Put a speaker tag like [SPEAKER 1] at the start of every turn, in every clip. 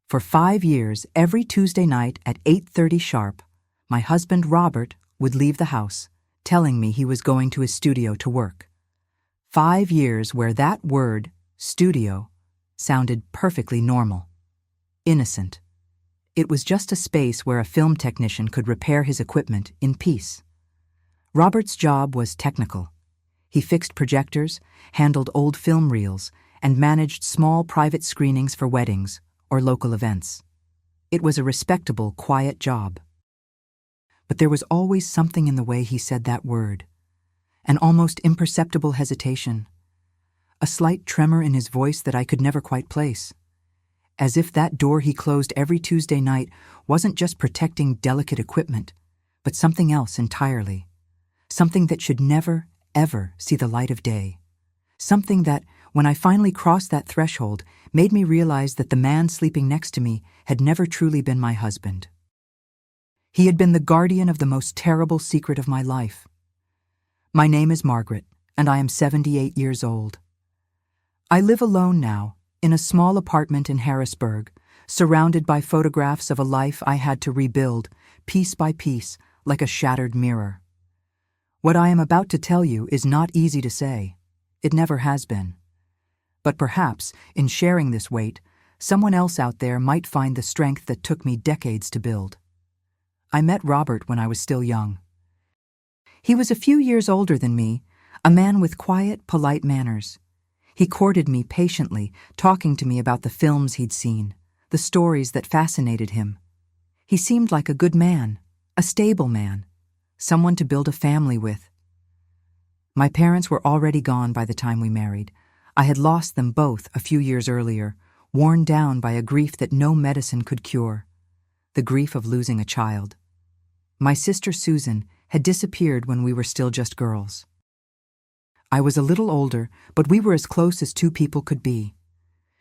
[SPEAKER 1] For 5 years, every Tuesday night at 8:30 sharp, my husband Robert would leave the house, telling me he was going to his studio to work. 5 years where that word, studio, sounded perfectly normal, innocent. It was just a space where a film technician could repair his equipment in peace. Robert's job was technical. He fixed projectors, handled old film reels, and managed small private screenings for weddings or local events. It was a respectable, quiet job. But there was always something in the way he said that word, an almost imperceptible hesitation, a slight tremor in his voice that I could never quite place, as if that door he closed every Tuesday night wasn't just protecting delicate equipment, but something else entirely, something that should never, ever see the light of day, something that, when I finally crossed that threshold, made me realize that the man sleeping next to me had never truly been my husband. He had been the guardian of the most terrible secret of my life. My name is Margaret, and I am 78 years old. I live alone now, in a small apartment in Harrisburg, surrounded by photographs of a life I had to rebuild, piece by piece, like a shattered mirror. What I am about to tell you is not easy to say. It never has been. But perhaps, in sharing this weight, someone else out there might find the strength that took me decades to build. I met Robert when I was still young. He was a few years older than me, a man with quiet, polite manners. He courted me patiently, talking to me about the films he'd seen, the stories that fascinated him. He seemed like a good man, a stable man, someone to build a family with. My parents were already gone by the time we married. I had lost them both a few years earlier, worn down by a grief that no medicine could cure, the grief of losing a child. My sister Susan had disappeared when we were still just girls. I was a little older, but we were as close as two people could be.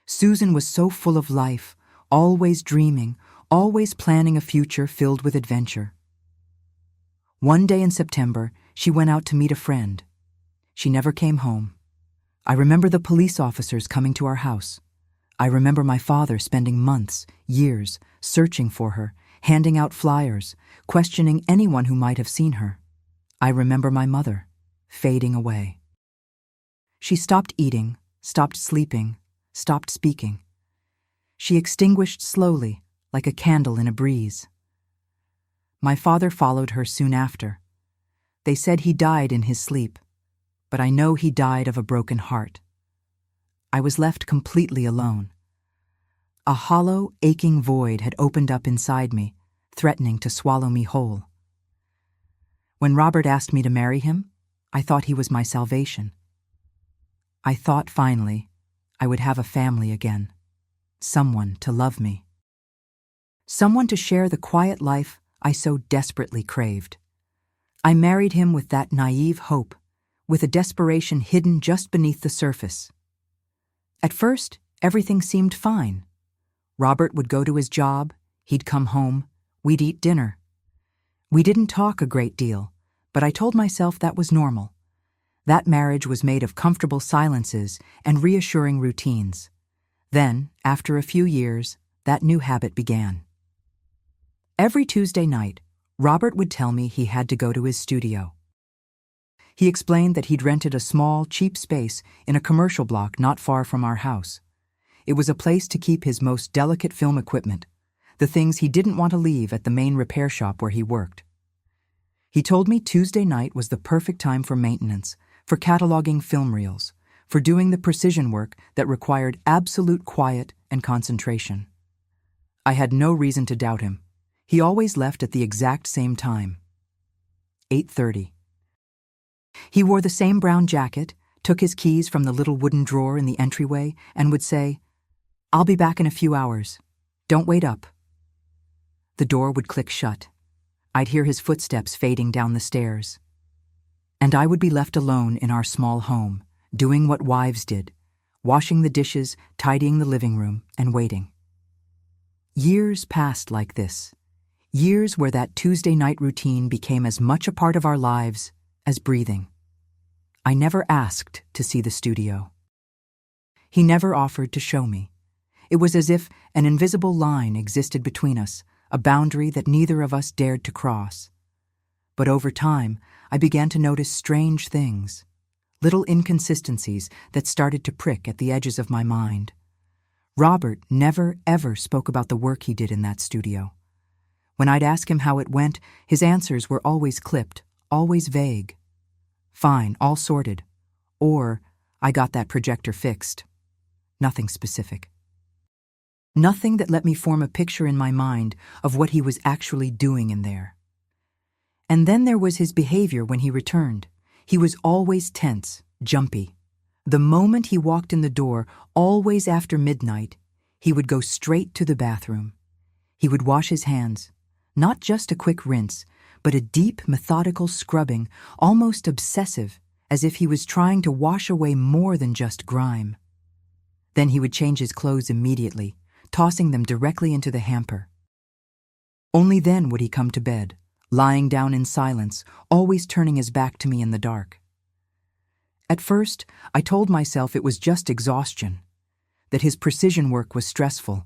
[SPEAKER 1] Susan was so full of life, always dreaming, always planning a future filled with adventure. One day in September, she went out to meet a friend. She never came home. I remember the police officers coming to our house. I remember my father spending months, years, searching for her, handing out flyers, questioning anyone who might have seen her. I remember my mother, fading away. She stopped eating, stopped sleeping, stopped speaking. She extinguished slowly, like a candle in a breeze. My father followed her soon after. They said he died in his sleep, but I know he died of a broken heart. I was left completely alone. A hollow, aching void had opened up inside me, threatening to swallow me whole. When Robert asked me to marry him, I thought he was my salvation. I thought finally I would have a family again, someone to love me, someone to share the quiet life I so desperately craved. I married him with that naive hope, with a desperation hidden just beneath the surface. At first, everything seemed fine. Robert would go to his job, he'd come home, we'd eat dinner. We didn't talk a great deal, but I told myself that was normal. That marriage was made of comfortable silences and reassuring routines. Then, after a few years, that new habit began. Every Tuesday night, Robert would tell me he had to go to his studio. He explained that he'd rented a small, cheap space in a commercial block not far from our house. It was a place to keep his most delicate film equipment, the things he didn't want to leave at the main repair shop where he worked. He told me Tuesday night was the perfect time for maintenance, for cataloging film reels, for doing the precision work that required absolute quiet and concentration. I had no reason to doubt him. He always left at the exact same time, 8:30. He wore the same brown jacket, took his keys from the little wooden drawer in the entryway, and would say, "I'll be back in a few hours. Don't wait up." The door would click shut. I'd hear his footsteps fading down the stairs. And I would be left alone in our small home, doing what wives did, washing the dishes, tidying the living room, and waiting. Years passed like this. Years where that Tuesday night routine became as much a part of our lives as breathing. I never asked to see the studio. He never offered to show me. It was as if an invisible line existed between us, a boundary that neither of us dared to cross. But over time, I began to notice strange things, little inconsistencies that started to prick at the edges of my mind. Robert never, ever spoke about the work he did in that studio. When I'd ask him how it went, his answers were always clipped, always vague. Fine, all sorted. Or, I got that projector fixed. Nothing specific. Nothing that let me form a picture in my mind of what he was actually doing in there. And then there was his behavior when he returned. He was always tense, jumpy. The moment he walked in the door, always after midnight, he would go straight to the bathroom. He would wash his hands, not just a quick rinse, but a deep, methodical scrubbing, almost obsessive, as if he was trying to wash away more than just grime. Then he would change his clothes immediately, tossing them directly into the hamper. Only then would he come to bed, lying down in silence, always turning his back to me in the dark. At first, I told myself it was just exhaustion, that his precision work was stressful.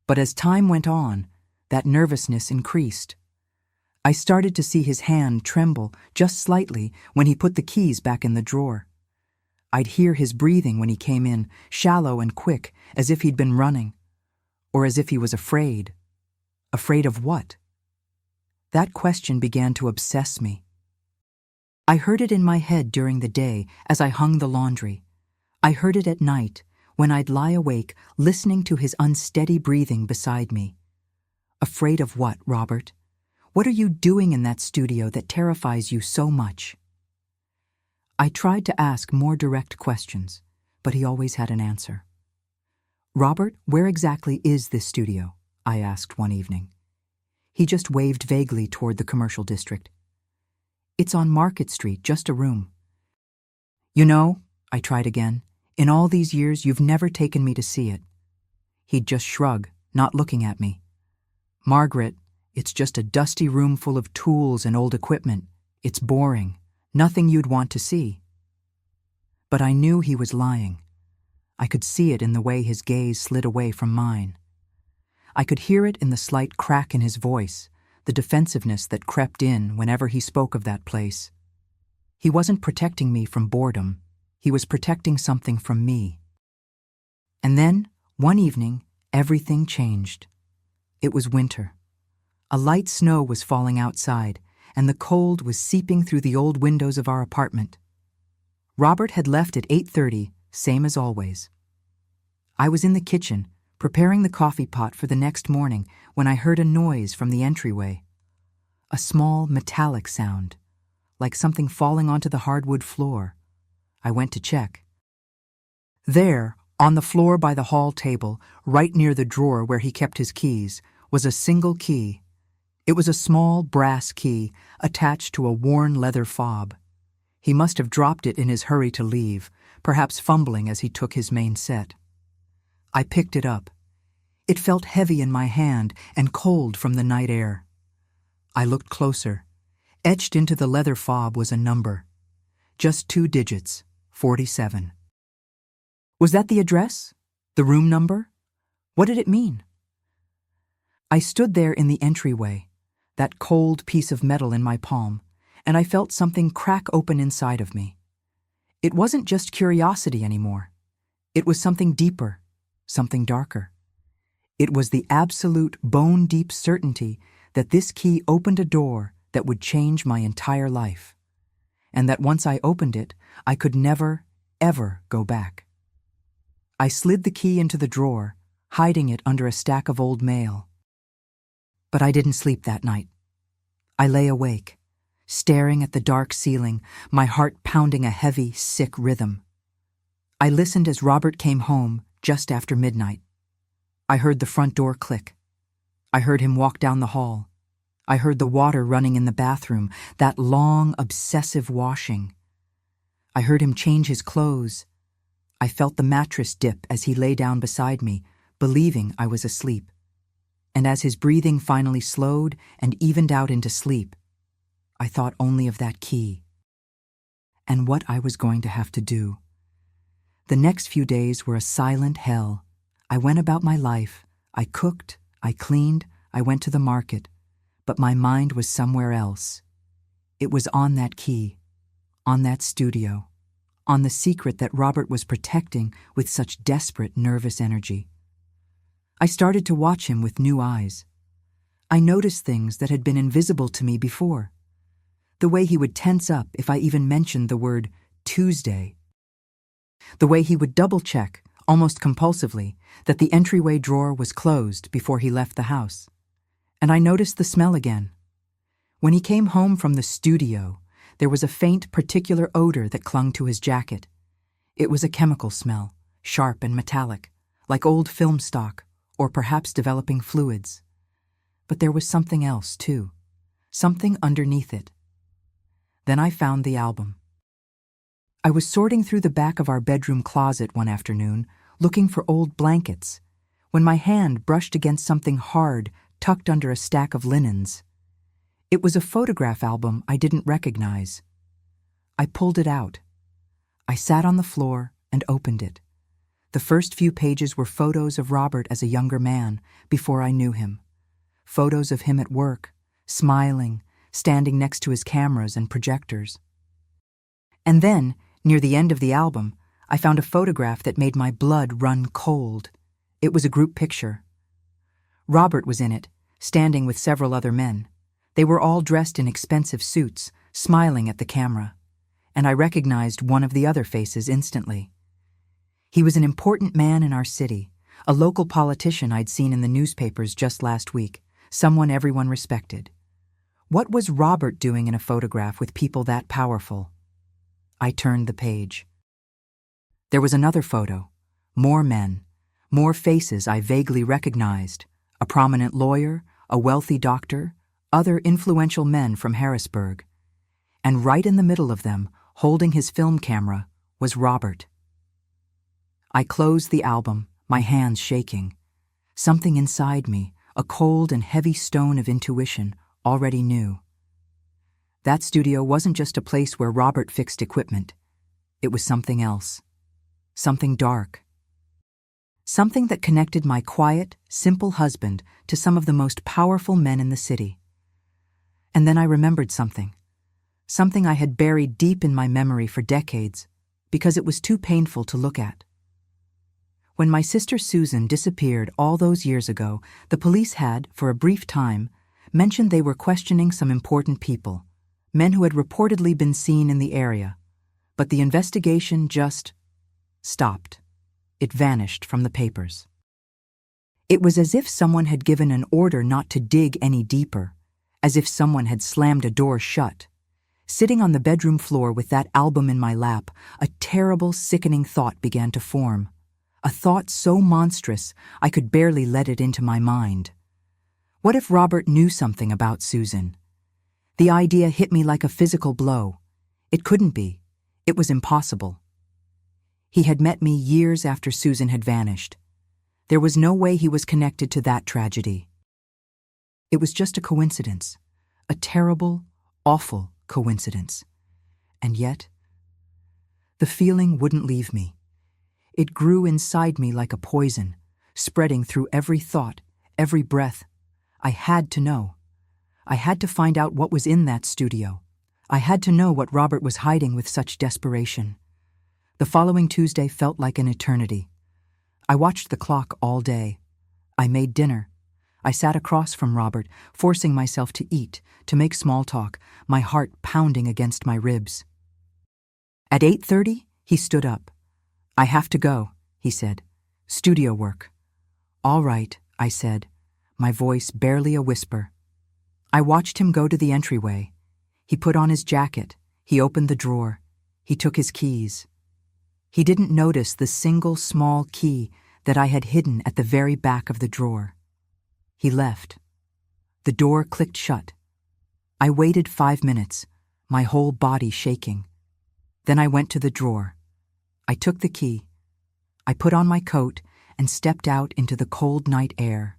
[SPEAKER 1] But as time went on, that nervousness increased. I started to see his hand tremble just slightly when he put the keys back in the drawer. I'd hear his breathing when he came in, shallow and quick, as if he'd been running, or as if he was afraid. Afraid of what? That question began to obsess me. I heard it in my head during the day as I hung the laundry. I heard it at night when I'd lie awake listening to his unsteady breathing beside me. Afraid of what, Robert? What are you doing in that studio that terrifies you so much? I tried to ask more direct questions, but he always had an answer. Robert, where exactly is this studio? I asked one evening. He just waved vaguely toward the commercial district. It's on Market Street, just a room. You know, I tried again, in all these years you've never taken me to see it. He'd just shrug, not looking at me. Margaret, it's just a dusty room full of tools and old equipment. It's boring, nothing you'd want to see. But I knew he was lying. I could see it in the way his gaze slid away from mine. I could hear it in the slight crack in his voice, the defensiveness that crept in whenever he spoke of that place. He wasn't protecting me from boredom. He was protecting something from me. And then, one evening, everything changed. It was winter. A light snow was falling outside, and the cold was seeping through the old windows of our apartment. Robert had left at 8:30, same as always. I was in the kitchen, preparing the coffee pot for the next morning when I heard a noise from the entryway. A small, metallic sound, like something falling onto the hardwood floor. I went to check. There, on the floor by the hall table, right near the drawer where he kept his keys, was a single key. It was a small brass key attached to a worn leather fob. He must have dropped it in his hurry to leave, perhaps fumbling as he took his main set. I picked it up. It felt heavy in my hand and cold from the night air. I looked closer. Etched into the leather fob was a number. Just 2 digits, 47. Was that the address? The room number? What did it mean? I stood there in the entryway, that cold piece of metal in my palm, and I felt something crack open inside of me. It wasn't just curiosity anymore. It was something deeper, something darker. It was the absolute bone-deep certainty that this key opened a door that would change my entire life, and that once I opened it, I could never, ever go back. I slid the key into the drawer, hiding it under a stack of old mail. But I didn't sleep that night. I lay awake, staring at the dark ceiling, my heart pounding a heavy, sick rhythm. I listened as Robert came home just after midnight. I heard the front door click. I heard him walk down the hall. I heard the water running in the bathroom, that long, obsessive washing. I heard him change his clothes. I felt the mattress dip as he lay down beside me, believing I was asleep. And as his breathing finally slowed and evened out into sleep, I thought only of that key and what I was going to have to do. The next few days were a silent hell. I went about my life. I cooked, I cleaned, I went to the market. But my mind was somewhere else. It was on that key, on that studio, on the secret that Robert was protecting with such desperate, nervous energy. I started to watch him with new eyes. I noticed things that had been invisible to me before. The way he would tense up if I even mentioned the word Tuesday. The way he would double-check, almost compulsively, that the entryway drawer was closed before he left the house. And I noticed the smell again. When he came home from the studio, there was a faint, particular odor that clung to his jacket. It was a chemical smell, sharp and metallic, like old film stock, or perhaps developing fluids. But there was something else, too. Something underneath it. Then I found the album. I was sorting through the back of our bedroom closet one afternoon, looking for old blankets, when my hand brushed against something hard tucked under a stack of linens. It was a photograph album I didn't recognize. I pulled it out. I sat on the floor and opened it. The first few pages were photos of Robert as a younger man, before I knew him. Photos of him at work, smiling, standing next to his cameras and projectors. And then, near the end of the album, I found a photograph that made my blood run cold. It was a group picture. Robert was in it, standing with several other men. They were all dressed in expensive suits, smiling at the camera. And I recognized one of the other faces instantly. He was an important man in our city, a local politician I'd seen in the newspapers just last week, someone everyone respected. What was Robert doing in a photograph with people that powerful? I turned the page. There was another photo. More men. More faces I vaguely recognized. A prominent lawyer, a wealthy doctor, other influential men from Harrisburg. And right in the middle of them, holding his film camera, was Robert. I closed the album, my hands shaking. Something inside me, a cold and heavy stone of intuition, already knew. That studio wasn't just a place where Robert fixed equipment. It was something else. Something dark. Something that connected my quiet, simple husband to some of the most powerful men in the city. And then I remembered something. Something I had buried deep in my memory for decades, because it was too painful to look at. When my sister Susan disappeared all those years ago, the police had, for a brief time, mentioned they were questioning some important people, men who had reportedly been seen in the area. But the investigation just stopped. It vanished from the papers. It was as if someone had given an order not to dig any deeper, as if someone had slammed a door shut. Sitting on the bedroom floor with that album in my lap, a terrible, sickening thought began to form. A thought so monstrous I could barely let it into my mind. What if Robert knew something about Susan? The idea hit me like a physical blow. It couldn't be. It was impossible. He had met me years after Susan had vanished. There was no way he was connected to that tragedy. It was just a coincidence. A terrible, awful coincidence. And yet, the feeling wouldn't leave me. It grew inside me like a poison, spreading through every thought, every breath. I had to know. I had to find out what was in that studio. I had to know what Robert was hiding with such desperation. The following Tuesday felt like an eternity. I watched the clock all day. I made dinner. I sat across from Robert, forcing myself to eat, to make small talk, my heart pounding against my ribs. At 8:30, he stood up. "I have to go," he said. "Studio work." "All right," I said, my voice barely a whisper. I watched him go to the entryway. He put on his jacket. He opened the drawer. He took his keys. He didn't notice the single small key that I had hidden at the very back of the drawer. He left. The door clicked shut. I waited 5 minutes, my whole body shaking. Then I went to the drawer. I took the key. I put on my coat and stepped out into the cold night air.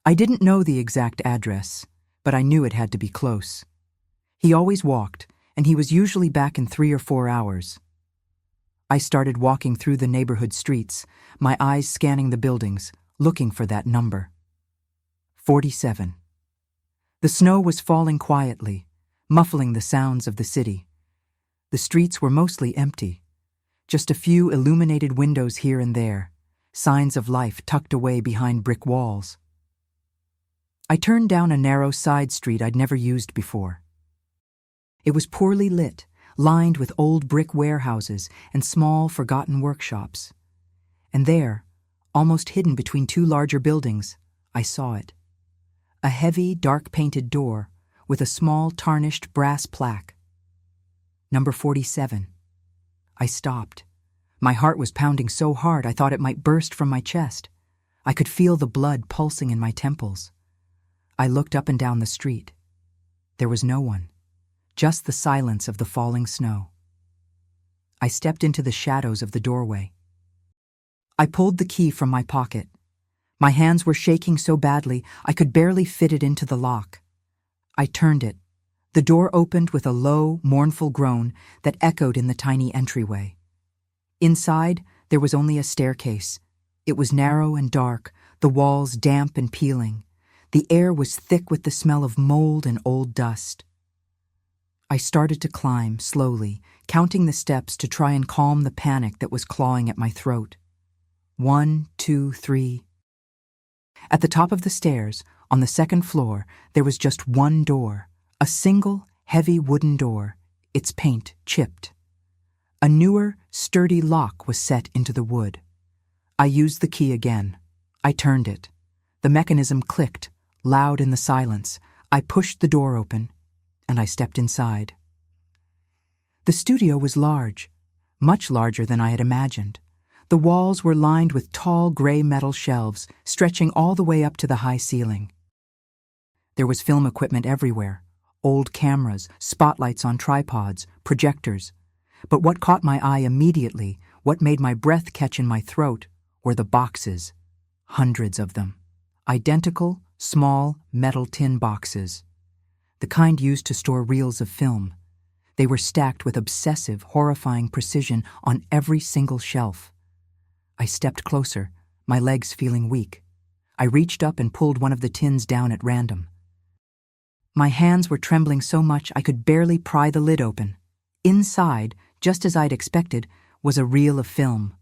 [SPEAKER 1] I didn't know the exact address, but I knew it had to be close. He always walked, and he was usually back in 3 or 4 hours. I started walking through the neighborhood streets, my eyes scanning the buildings, looking for that number. 47. The snow was falling quietly, muffling the sounds of the city. The streets were mostly empty, just a few illuminated windows here and there, signs of life tucked away behind brick walls. I turned down a narrow side street I'd never used before. It was poorly lit, lined with old brick warehouses and small, forgotten workshops. And there, almost hidden between two larger buildings, I saw it. A heavy, dark-painted door with a small, tarnished brass plaque. Number 47. I stopped. My heart was pounding so hard I thought it might burst from my chest. I could feel the blood pulsing in my temples. I looked up and down the street. There was no one, just the silence of the falling snow. I stepped into the shadows of the doorway. I pulled the key from my pocket. My hands were shaking so badly I could barely fit it into the lock. I turned it. The door opened with a low, mournful groan that echoed in the tiny entryway. Inside, there was only a staircase. It was narrow and dark, the walls damp and peeling. The air was thick with the smell of mold and old dust. I started to climb, slowly, counting the steps to try and calm the panic that was clawing at my throat. 1, 2, 3. At the top of the stairs, on the second floor, there was just one door, a single, heavy wooden door, its paint chipped. A newer, sturdy lock was set into the wood. I used the key again. I turned it. The mechanism clicked, loud in the silence. I pushed the door open, and I stepped inside. The studio was large, much larger than I had imagined. The walls were lined with tall gray metal shelves, stretching all the way up to the high ceiling. There was film equipment everywhere, old cameras, spotlights on tripods, projectors. But what caught my eye immediately, what made my breath catch in my throat, were the boxes. Hundreds of them. Identical, small, metal tin boxes. The kind used to store reels of film. They were stacked with obsessive, horrifying precision on every single shelf. I stepped closer, my legs feeling weak. I reached up and pulled one of the tins down at random. My hands were trembling so much I could barely pry the lid open. Inside, just as I'd expected, was a reel of film.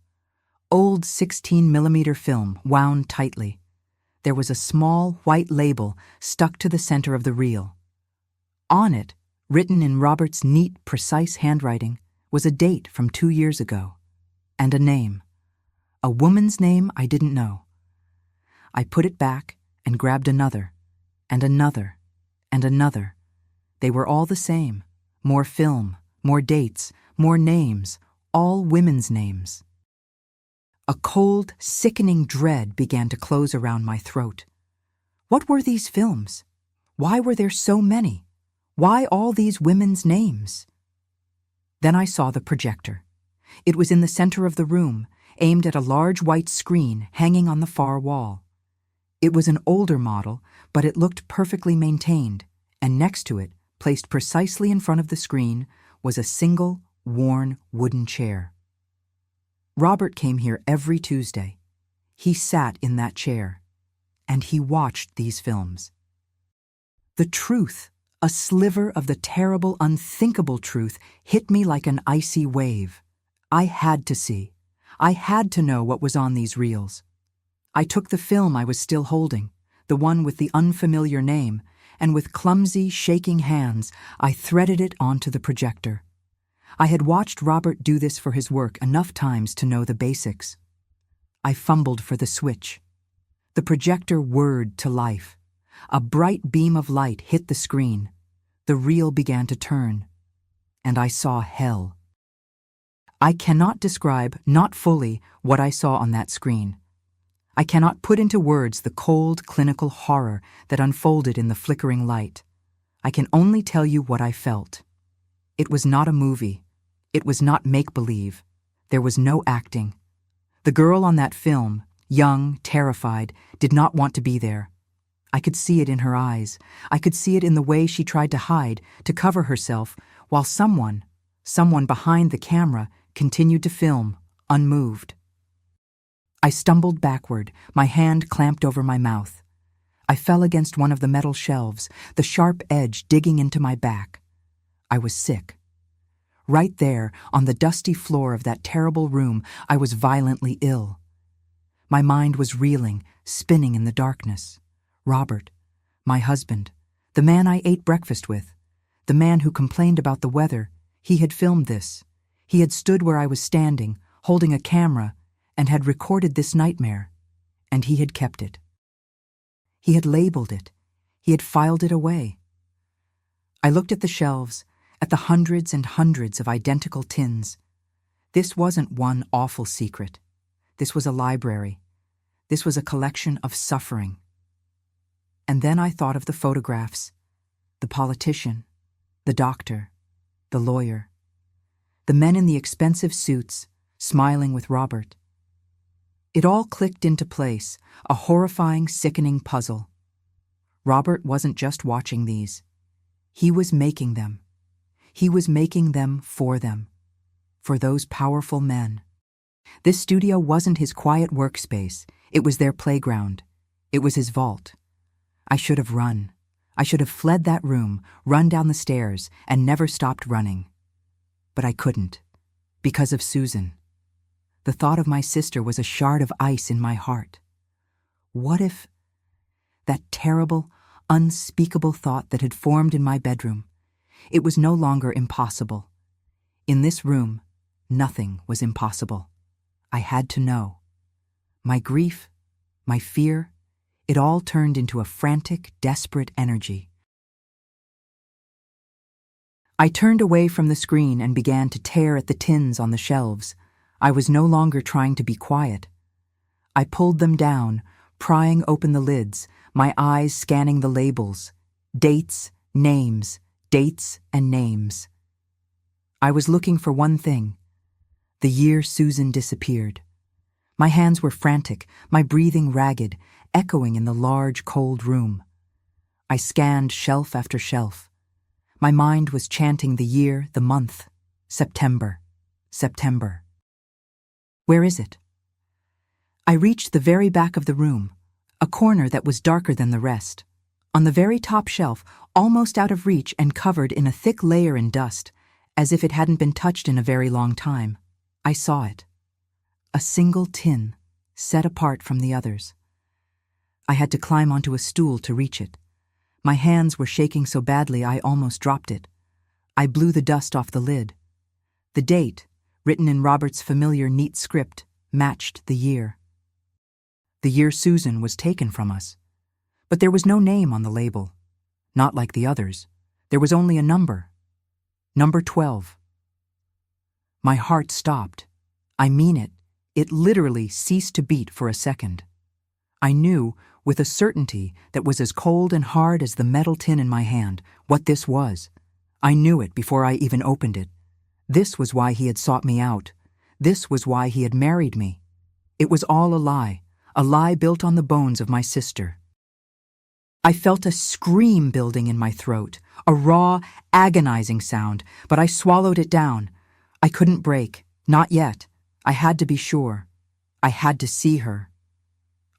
[SPEAKER 1] Old 16mm film, wound tightly. There was a small, white label stuck to the center of the reel. On it, written in Robert's neat, precise handwriting, was a date from 2 years ago. And a name. A woman's name I didn't know. I put it back and grabbed another, and another, and another. They were all the same. More film, more dates, more names, all women's names. A cold, sickening dread began to close around my throat. What were these films? Why were there so many? Why all these women's names? Then I saw the projector. It was in the center of the room, aimed at a large white screen hanging on the far wall. It was an older model, but it looked perfectly maintained, and next to it, placed precisely in front of the screen, was a single, worn wooden chair. Robert came here every Tuesday. He sat in that chair, and he watched these films. The truth, a sliver of the terrible, unthinkable truth, hit me like an icy wave. I had to see. I had to know what was on these reels. I took the film I was still holding, the one with the unfamiliar name, and with clumsy, shaking hands, I threaded it onto the projector. I had watched Robert do this for his work enough times to know the basics. I fumbled for the switch. The projector whirred to life. A bright beam of light hit the screen. The reel began to turn, and I saw hell. I cannot describe, not fully, what I saw on that screen. I cannot put into words the cold, clinical horror that unfolded in the flickering light. I can only tell you what I felt. It was not a movie. It was not make-believe. There was no acting. The girl on that film, young, terrified, did not want to be there. I could see it in her eyes. I could see it in the way she tried to hide, to cover herself, while someone behind the camera, continued to film, unmoved. I stumbled backward, my hand clamped over my mouth. I fell against one of the metal shelves, the sharp edge digging into my back. I was sick. Right there, on the dusty floor of that terrible room, I was violently ill. My mind was reeling, spinning in the darkness. Robert, my husband, the man I ate breakfast with, the man who complained about the weather, he had filmed this. He had stood where I was standing, holding a camera, and had recorded this nightmare, and he had kept it. He had labeled it. He had filed it away. I looked at the shelves, at the hundreds and hundreds of identical tins. This wasn't one awful secret. This was a library. This was a collection of suffering. And then I thought of the photographs, the politician, the doctor, the lawyer, the men in the expensive suits, smiling with Robert. It all clicked into place, a horrifying, sickening puzzle. Robert wasn't just watching these. He was making them. He was making them, for those powerful men. This studio wasn't his quiet workspace. It was their playground. It was his vault. I should have run. I should have fled that room, run down the stairs, and never stopped running. But I couldn't, because of Susan. The thought of my sister was a shard of ice in my heart. What if that terrible, unspeakable thought that had formed in my bedroom, it was no longer impossible. In this room, nothing was impossible. I had to know. My grief, my fear, it all turned into a frantic, desperate energy. I turned away from the screen and began to tear at the tins on the shelves. I was no longer trying to be quiet. I pulled them down, prying open the lids, my eyes scanning the labels. Dates, names, dates and names. I was looking for one thing: the year Susan disappeared. My hands were frantic, my breathing ragged, echoing in the large, cold room. I scanned shelf after shelf. My mind was chanting the year, the month. September. September. Where is it? I reached the very back of the room, a corner that was darker than the rest. On the very top shelf, almost out of reach and covered in a thick layer in dust, as if it hadn't been touched in a very long time, I saw it. A single tin, set apart from the others. I had to climb onto a stool to reach it. My hands were shaking so badly I almost dropped it. I blew the dust off the lid. The date, written in Robert's familiar neat script, matched the year. The year Susan was taken from us. But there was no name on the label. Not like the others. There was only a number. Number 12. My heart stopped. I mean it. It literally ceased to beat for a second. I knew, with a certainty that was as cold and hard as the metal tin in my hand, what this was. I knew it before I even opened it. This was why he had sought me out. This was why he had married me. It was all a lie built on the bones of my sister. I felt a scream building in my throat, a raw, agonizing sound, but I swallowed it down. I couldn't break, not yet. I had to be sure. I had to see her.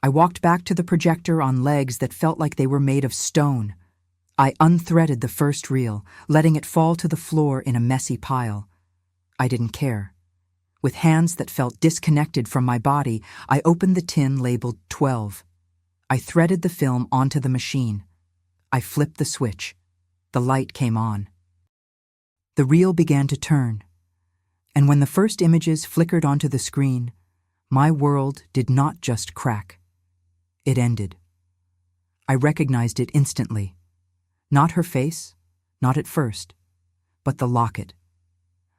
[SPEAKER 1] I walked back to the projector on legs that felt like they were made of stone. I unthreaded the first reel, letting it fall to the floor in a messy pile. I didn't care. With hands that felt disconnected from my body, I opened the tin labeled 12. I threaded the film onto the machine. I flipped the switch. The light came on. The reel began to turn. And when the first images flickered onto the screen, my world did not just crack. It ended. I recognized it instantly. Not her face, not at first, but the locket.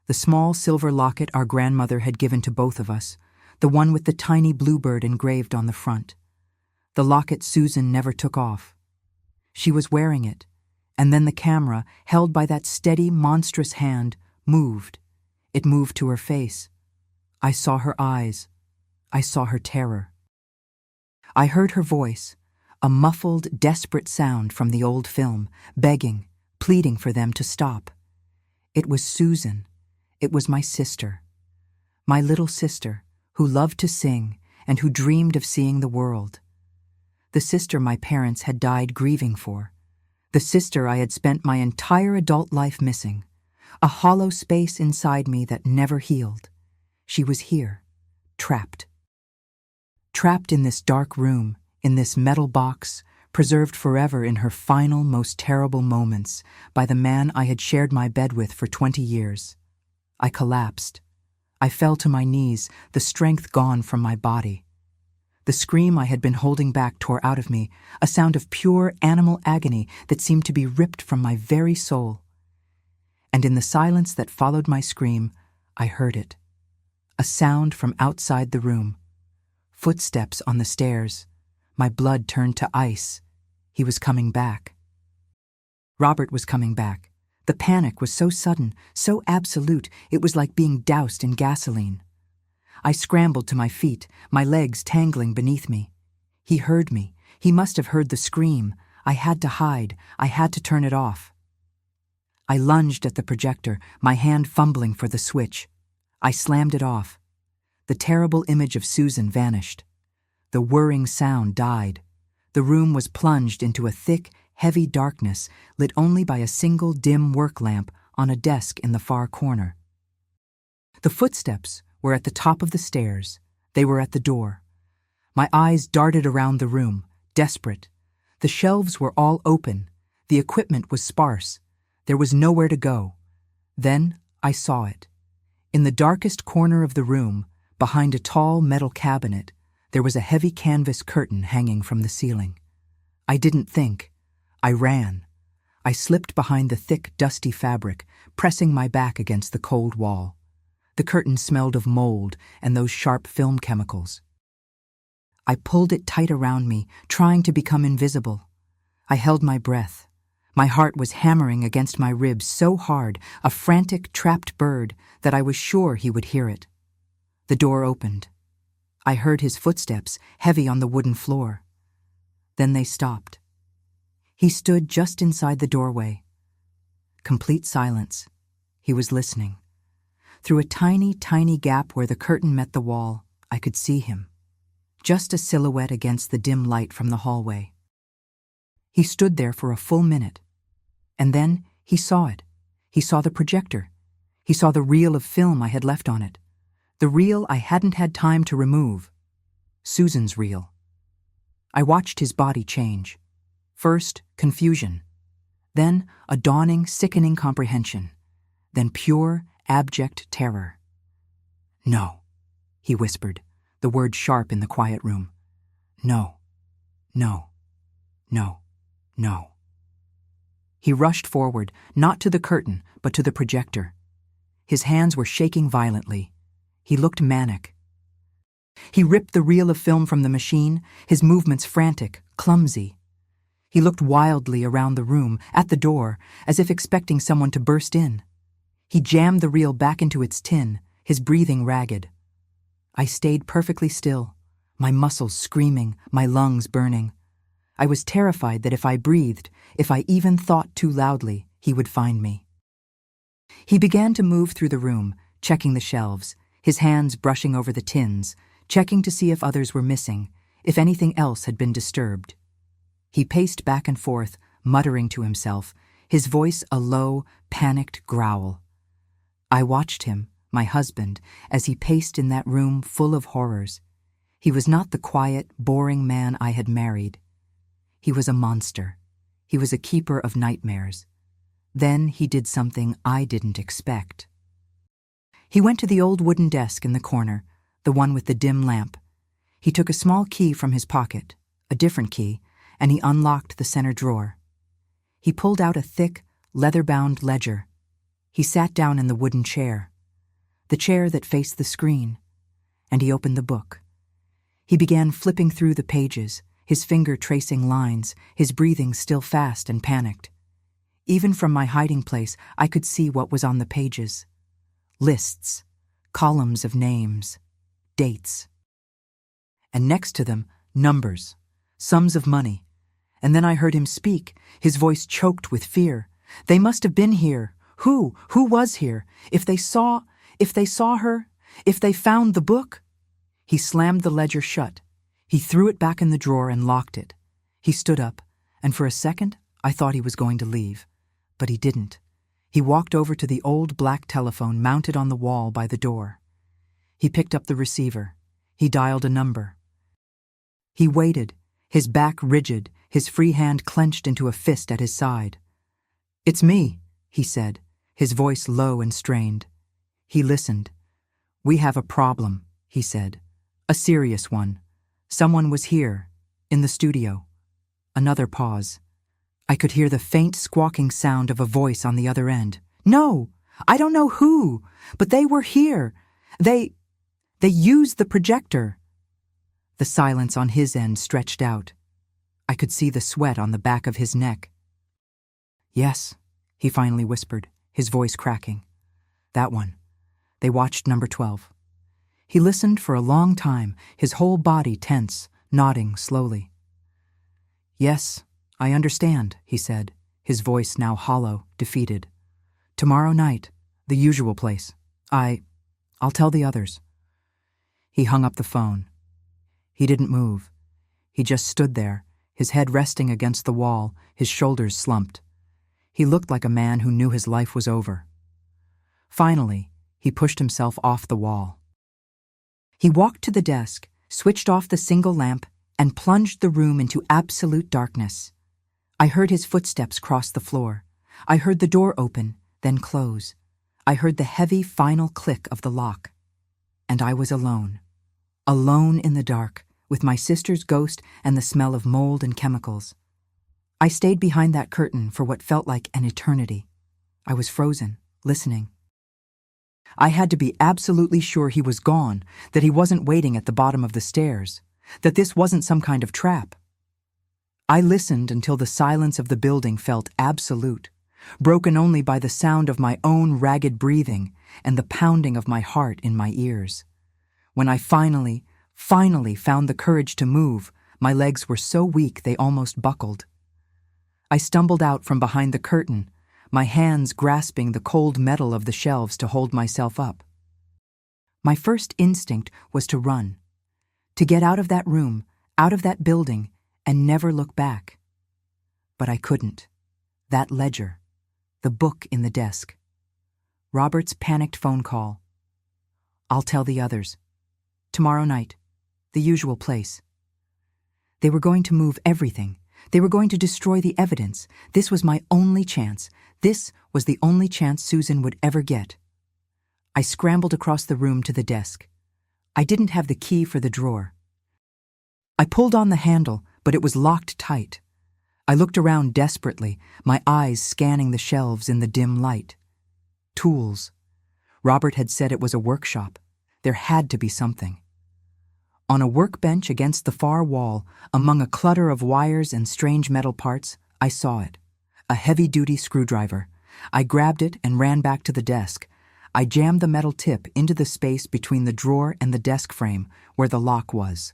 [SPEAKER 1] The small silver locket our grandmother had given to both of us, the one with the tiny bluebird engraved on the front. The locket Susan never took off. She was wearing it, and then the camera, held by that steady, monstrous hand, moved. It moved to her face. I saw her eyes. I saw her terror. I heard her voice, a muffled, desperate sound from the old film, begging, pleading for them to stop. It was Susan. It was my sister. My little sister, who loved to sing and who dreamed of seeing the world. The sister my parents had died grieving for. The sister I had spent my entire adult life missing. A hollow space inside me that never healed. She was here, trapped. Trapped in this dark room, in this metal box, preserved forever in her final, most terrible moments by the man I had shared my bed with for 20 years. I collapsed. I fell to my knees, the strength gone from my body. The scream I had been holding back tore out of me, a sound of pure animal agony that seemed to be ripped from my very soul. And in the silence that followed my scream, I heard it. A sound from outside the room. Footsteps on the stairs. My blood turned to ice. He was coming back. Robert was coming back. The panic was so sudden, so absolute, it was like being doused in gasoline. I scrambled to my feet, my legs tangling beneath me. He heard me. He must have heard the scream. I had to hide. I had to turn it off. I lunged at the projector, my hand fumbling for the switch. I slammed it off. The terrible image of Susan vanished. The whirring sound died. The room was plunged into a thick, heavy darkness lit only by a single dim work lamp on a desk in the far corner. The footsteps were at the top of the stairs. They were at the door. My eyes darted around the room, desperate. The shelves were all open. The equipment was sparse. There was nowhere to go. Then I saw it. In the darkest corner of the room, behind a tall metal cabinet, there was a heavy canvas curtain hanging from the ceiling. I didn't think. I ran. I slipped behind the thick, dusty fabric, pressing my back against the cold wall. The curtain smelled of mold and those sharp film chemicals. I pulled it tight around me, trying to become invisible. I held my breath. My heart was hammering against my ribs so hard, a frantic, trapped bird, that I was sure he would hear it. The door opened. I heard his footsteps, heavy on the wooden floor. Then they stopped. He stood just inside the doorway. Complete silence. He was listening. Through a tiny, tiny gap where the curtain met the wall, I could see him. Just a silhouette against the dim light from the hallway. He stood there for a full minute. And then he saw it. He saw the projector. He saw the reel of film I had left on it. The reel I hadn't had time to remove. Susan's reel. I watched his body change. First, confusion. Then, a dawning, sickening comprehension. Then pure, abject terror. "No," he whispered, the word sharp in the quiet room. "No, no, no, no." He rushed forward, not to the curtain, but to the projector. His hands were shaking violently. He looked manic. He ripped the reel of film from the machine, his movements frantic, clumsy. He looked wildly around the room, at the door, as if expecting someone to burst in. He jammed the reel back into its tin, his breathing ragged. I stayed perfectly still, my muscles screaming, my lungs burning. I was terrified that if I breathed, if I even thought too loudly, he would find me. He began to move through the room, checking the shelves, his hands brushing over the tins, checking to see if others were missing, if anything else had been disturbed. He paced back and forth, muttering to himself, his voice a low, panicked growl. I watched him, my husband, as he paced in that room full of horrors. He was not the quiet, boring man I had married. He was a monster. He was a keeper of nightmares. Then he did something I didn't expect. He went to the old wooden desk in the corner, the one with the dim lamp. He took a small key from his pocket, a different key, and he unlocked the center drawer. He pulled out a thick, leather-bound ledger. He sat down in the wooden chair, the chair that faced the screen, and he opened the book. He began flipping through the pages, his finger tracing lines, his breathing still fast and panicked. Even from my hiding place, I could see what was on the pages. Lists, columns of names, dates. And next to them, numbers, sums of money. And then I heard him speak, his voice choked with fear. They must have been here. Who was here? If they saw her, If they found the book? He slammed the ledger shut. He threw it back in the drawer and locked it. He stood up, and for a second, I thought he was going to leave. But he didn't. He walked over to the old black telephone mounted on the wall by the door. He picked up the receiver. He dialed a number. He waited, his back rigid, his free hand clenched into a fist at his side. "It's me," he said, his voice low and strained. He listened. "We have a problem," he said. "A serious one. Someone was here, in the studio." Another pause. I could hear the faint squawking sound of a voice on the other end. "No, I don't know who, but they were here. They used the projector." The silence on his end stretched out. I could see the sweat on the back of his neck. "Yes," he finally whispered, his voice cracking. "That one. They watched number 12. He listened for a long time, his whole body tense, nodding slowly. "Yes, I understand," he said, his voice now hollow, defeated. "Tomorrow night, the usual place. I'll tell the others." He hung up the phone. He didn't move. He just stood there, his head resting against the wall, his shoulders slumped. He looked like a man who knew his life was over. Finally, he pushed himself off the wall. He walked to the desk, switched off the single lamp, and plunged the room into absolute darkness. I heard his footsteps cross the floor. I heard the door open, then close. I heard the heavy final click of the lock. And I was alone. Alone in the dark, with my sister's ghost and the smell of mold and chemicals. I stayed behind that curtain for what felt like an eternity. I was frozen, listening. I had to be absolutely sure he was gone, that he wasn't waiting at the bottom of the stairs, that this wasn't some kind of trap. I listened until the silence of the building felt absolute, broken only by the sound of my own ragged breathing and the pounding of my heart in my ears. When I finally found the courage to move, my legs were so weak they almost buckled. I stumbled out from behind the curtain, my hands grasping the cold metal of the shelves to hold myself up. My first instinct was to run, to get out of that room, out of that building, and never look back. But I couldn't. That ledger, the book in the desk. Robert's panicked phone call. "I'll tell the others. Tomorrow night, the usual place." They were going to move everything. They were going to destroy the evidence. This was my only chance. This was the only chance Susan would ever get. I scrambled across the room to the desk. I didn't have the key for the drawer. I pulled on the handle, but it was locked tight. I looked around desperately, my eyes scanning the shelves in the dim light. Tools. Robert had said it was a workshop. There had to be something. On a workbench against the far wall, among a clutter of wires and strange metal parts, I saw it. A heavy-duty screwdriver. I grabbed it and ran back to the desk. I jammed the metal tip into the space between the drawer and the desk frame, where the lock was.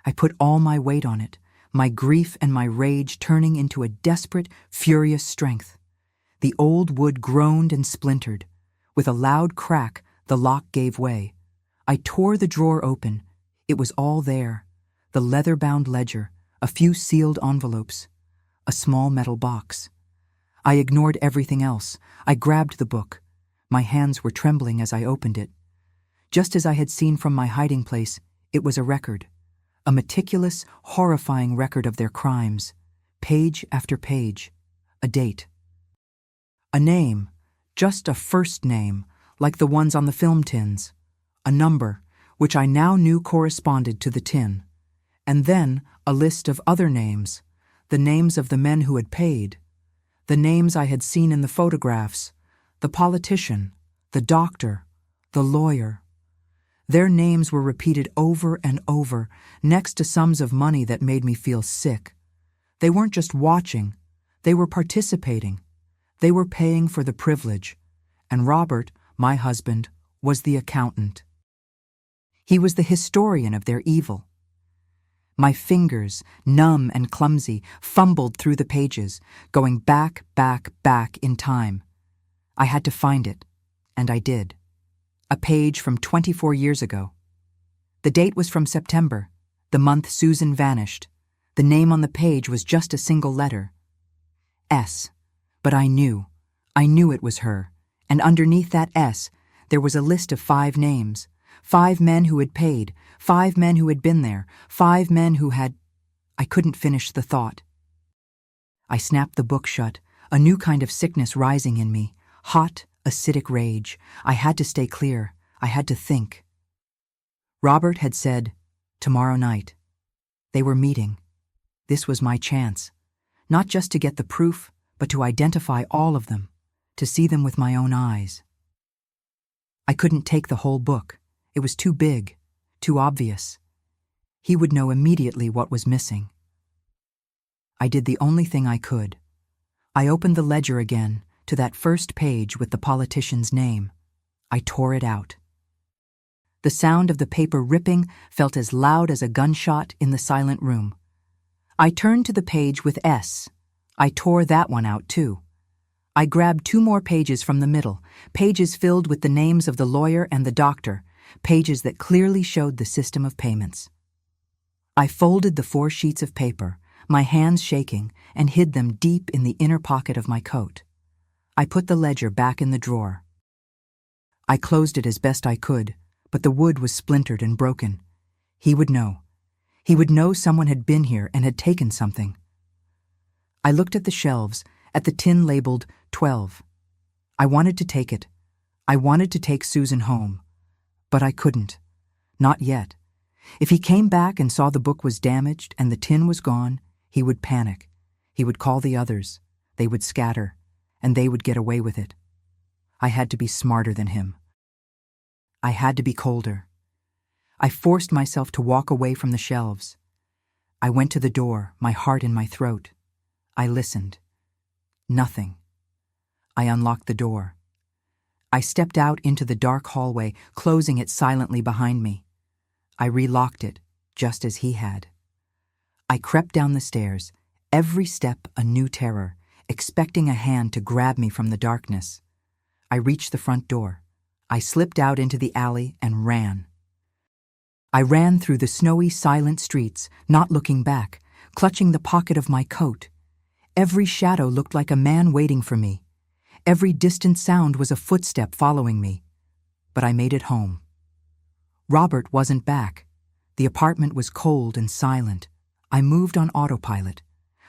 [SPEAKER 1] I put all my weight on it, my grief and my rage turning into a desperate, furious strength. The old wood groaned and splintered. With a loud crack, the lock gave way. I tore the drawer open. It was all there. The leather-bound ledger, a few sealed envelopes, a small metal box. I ignored everything else. I grabbed the book. My hands were trembling as I opened it. Just as I had seen from my hiding place, it was a record. A meticulous, horrifying record of their crimes. Page after page. A date. A name. Just a first name, like the ones on the film tins. A number, which I now knew corresponded to the tin. And then a list of other names, the names of the men who had paid, the names I had seen in the photographs, the politician, the doctor, the lawyer. Their names were repeated over and over, next to sums of money that made me feel sick. They weren't just watching, they were participating. They were paying for the privilege, and Robert, my husband, was the accountant. He was the historian of their evil. My fingers, numb and clumsy, fumbled through the pages, going back in time. I had to find it, and I did. A page from 24 years ago. The date was from September, the month Susan vanished. The name on the page was just a single letter. S. But I knew it was her, and underneath that S, there was a list of 5 names. 5 men who had paid, 5 men who had been there, 5 men who had... I couldn't finish the thought. I snapped the book shut, a new kind of sickness rising in me, hot, acidic rage. I had to stay clear. I had to think. Robert had said, tomorrow night. They were meeting. This was my chance, not just to get the proof, but to identify all of them, to see them with my own eyes. I couldn't take the whole book. It was too big, too obvious. He would know immediately what was missing. I did the only thing I could. I opened the ledger again to that first page with the politician's name. I tore it out. The sound of the paper ripping felt as loud as a gunshot in the silent room. I turned to the page with S. I tore that one out too. I grabbed 2 more pages from the middle, pages filled with the names of the lawyer and the doctor, pages that clearly showed the system of payments. I folded the 4 sheets of paper, my hands shaking, and hid them deep in the inner pocket of my coat. I put the ledger back in the drawer. I closed it as best I could, but the wood was splintered and broken. He would know. He would know someone had been here and had taken something. I looked at the shelves, at the tin labeled 12. I wanted to take it. I wanted to take Susan home. But I couldn't. Not yet. If he came back and saw the book was damaged and the tin was gone, he would panic. He would call the others. They would scatter, and they would get away with it. I had to be smarter than him. I had to be colder. I forced myself to walk away from the shelves. I went to the door, my heart in my throat. I listened. Nothing. I unlocked the door. I stepped out into the dark hallway, closing it silently behind me. I relocked it, just as he had. I crept down the stairs, every step a new terror, expecting a hand to grab me from the darkness. I reached the front door. I slipped out into the alley and ran. I ran through the snowy, silent streets, not looking back, clutching the pocket of my coat. Every shadow looked like a man waiting for me. Every distant sound was a footstep following me. But I made it home. Robert wasn't back. The apartment was cold and silent. I moved on autopilot.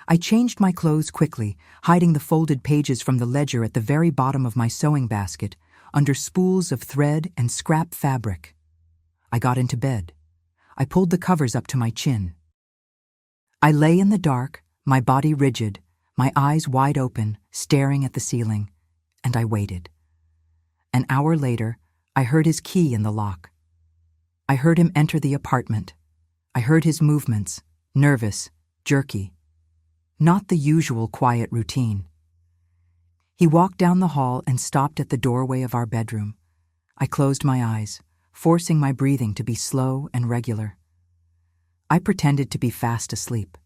[SPEAKER 1] I changed my clothes quickly, hiding the folded pages from the ledger at the very bottom of my sewing basket, under spools of thread and scrap fabric. I got into bed. I pulled the covers up to my chin. I lay in the dark, my body rigid, my eyes wide open, staring at the ceiling, and I waited. An hour later, I heard his key in the lock. I heard him enter the apartment. I heard his movements, nervous, jerky. Not the usual quiet routine. He walked down the hall and stopped at the doorway of our bedroom. I closed my eyes, forcing my breathing to be slow and regular. I pretended to be fast asleep.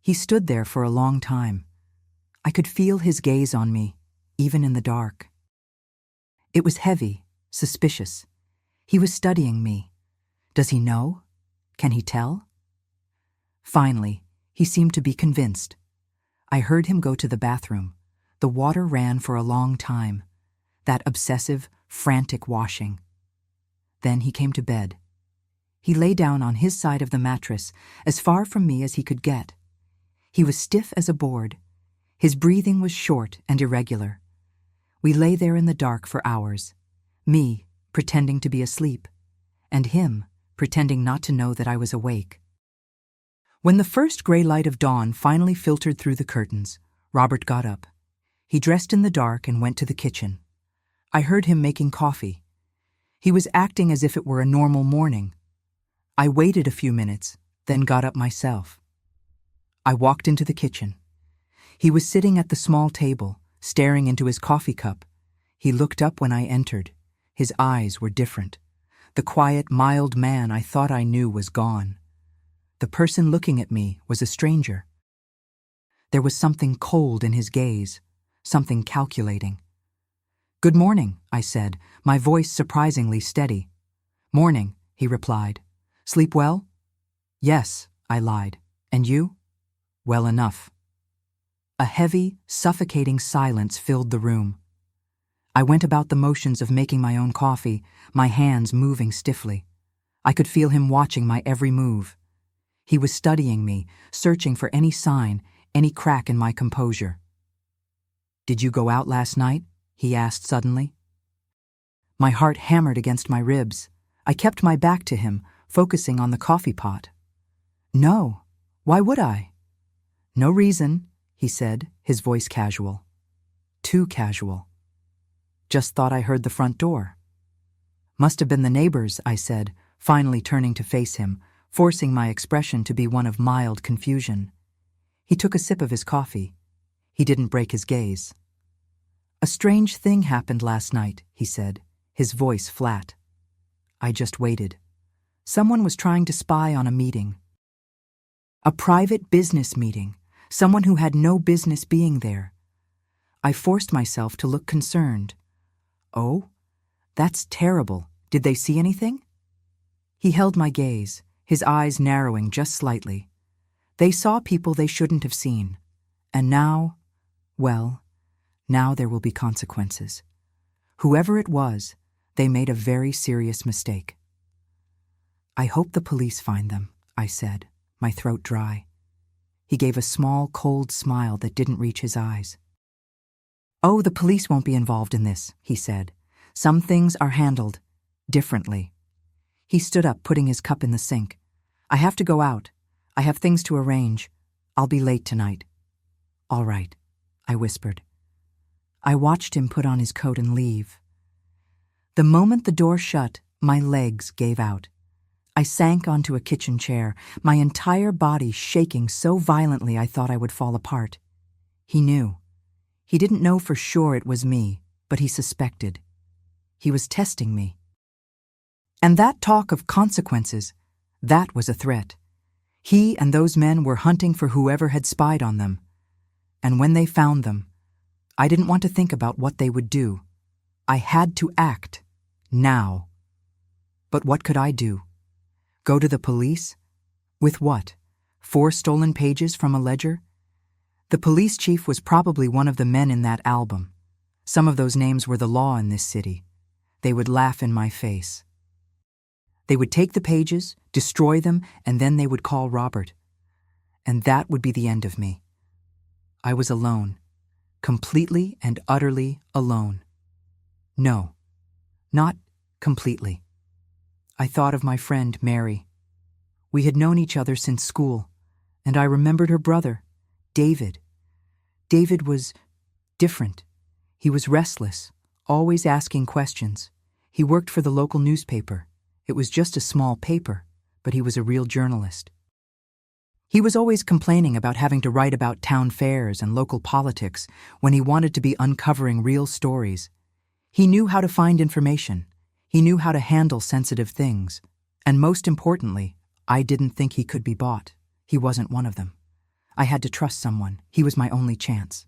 [SPEAKER 1] He stood there for a long time. I could feel his gaze on me, even in the dark. It was heavy, suspicious. He was studying me. Does he know? Can he tell? Finally, he seemed to be convinced. I heard him go to the bathroom. The water ran for a long time, that obsessive, frantic washing. Then he came to bed. He lay down on his side of the mattress, as far from me as he could get. He was stiff as a board. His breathing was short and irregular. We lay there in the dark for hours, me pretending to be asleep, and him pretending not to know that I was awake. When the first gray light of dawn finally filtered through the curtains, Robert got up. He dressed in the dark and went to the kitchen. I heard him making coffee. He was acting as if it were a normal morning. I waited a few minutes, then got up myself. I walked into the kitchen. He was sitting at the small table, staring into his coffee cup. He looked up when I entered. His eyes were different. The quiet, mild man I thought I knew was gone. The person looking at me was a stranger. There was something cold in his gaze, something calculating. Good morning, I said, my voice surprisingly steady. Morning, he replied. Sleep well? Yes, I lied. And you? Well enough. A heavy, suffocating silence filled the room. I went about the motions of making my own coffee, my hands moving stiffly. I could feel him watching my every move. He was studying me, searching for any sign, any crack in my composure. Did you go out last night? He asked suddenly. My heart hammered against my ribs. I kept my back to him, focusing on the coffee pot. No, why would I? No reason, he said, his voice casual. Too casual. Just thought I heard the front door. Must have been the neighbors, I said, finally turning to face him, forcing my expression to be one of mild confusion. He took a sip of his coffee. He didn't break his gaze. A strange thing happened last night, he said, his voice flat. I just waited. Someone was trying to spy on a meeting. A private business meeting, someone who had no business being there. I forced myself to look concerned. Oh, that's terrible. Did they see anything? He held my gaze, his eyes narrowing just slightly. They saw people they shouldn't have seen. And now, well, now there will be consequences. Whoever it was, they made a very serious mistake. I hope the police find them, I said, my throat dry. He gave a small, cold smile that didn't reach his eyes. Oh, the police won't be involved in this, he said. Some things are handled differently. He stood up, putting his cup in the sink. I have to go out. I have things to arrange. I'll be late tonight. All right, I whispered. I watched him put on his coat and leave. The moment the door shut, my legs gave out. I sank onto a kitchen chair, my entire body shaking so violently I thought I would fall apart. He knew. He didn't know for sure it was me, but he suspected. He was testing me. And that talk of consequences, that was a threat. He and those men were hunting for whoever had spied on them. And when they found them, I didn't want to think about what they would do. I had to act. Now. But what could I do? Go to the police? With what? 4 stolen pages from a ledger? The police chief was probably one of the men in that album. Some of those names were the law in this city. They would laugh in my face. They would take the pages, destroy them, and then they would call Robert. And that would be the end of me. I was alone. Completely and utterly alone. No, not completely. I thought of my friend, Mary. We had known each other since school, and I remembered her brother, David. David was different. He was restless, always asking questions. He worked for the local newspaper. It was just a small paper, but he was a real journalist. He was always complaining about having to write about town fairs and local politics when he wanted to be uncovering real stories. He knew how to find information. He knew how to handle sensitive things. And most importantly, I didn't think he could be bought. He wasn't one of them. I had to trust someone. He was my only chance.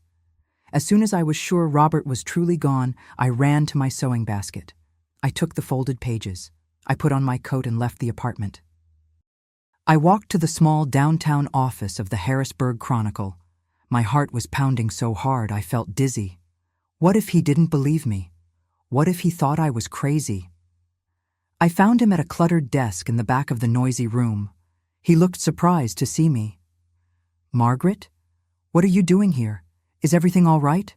[SPEAKER 1] As soon as I was sure Robert was truly gone, I ran to my sewing basket. I took the folded pages. I put on my coat and left the apartment. I walked to the small downtown office of the Harrisburg Chronicle. My heart was pounding so hard I felt dizzy. What if he didn't believe me? What if he thought I was crazy? I found him at a cluttered desk in the back of the noisy room. He looked surprised to see me. Margaret? What are you doing here? Is everything all right?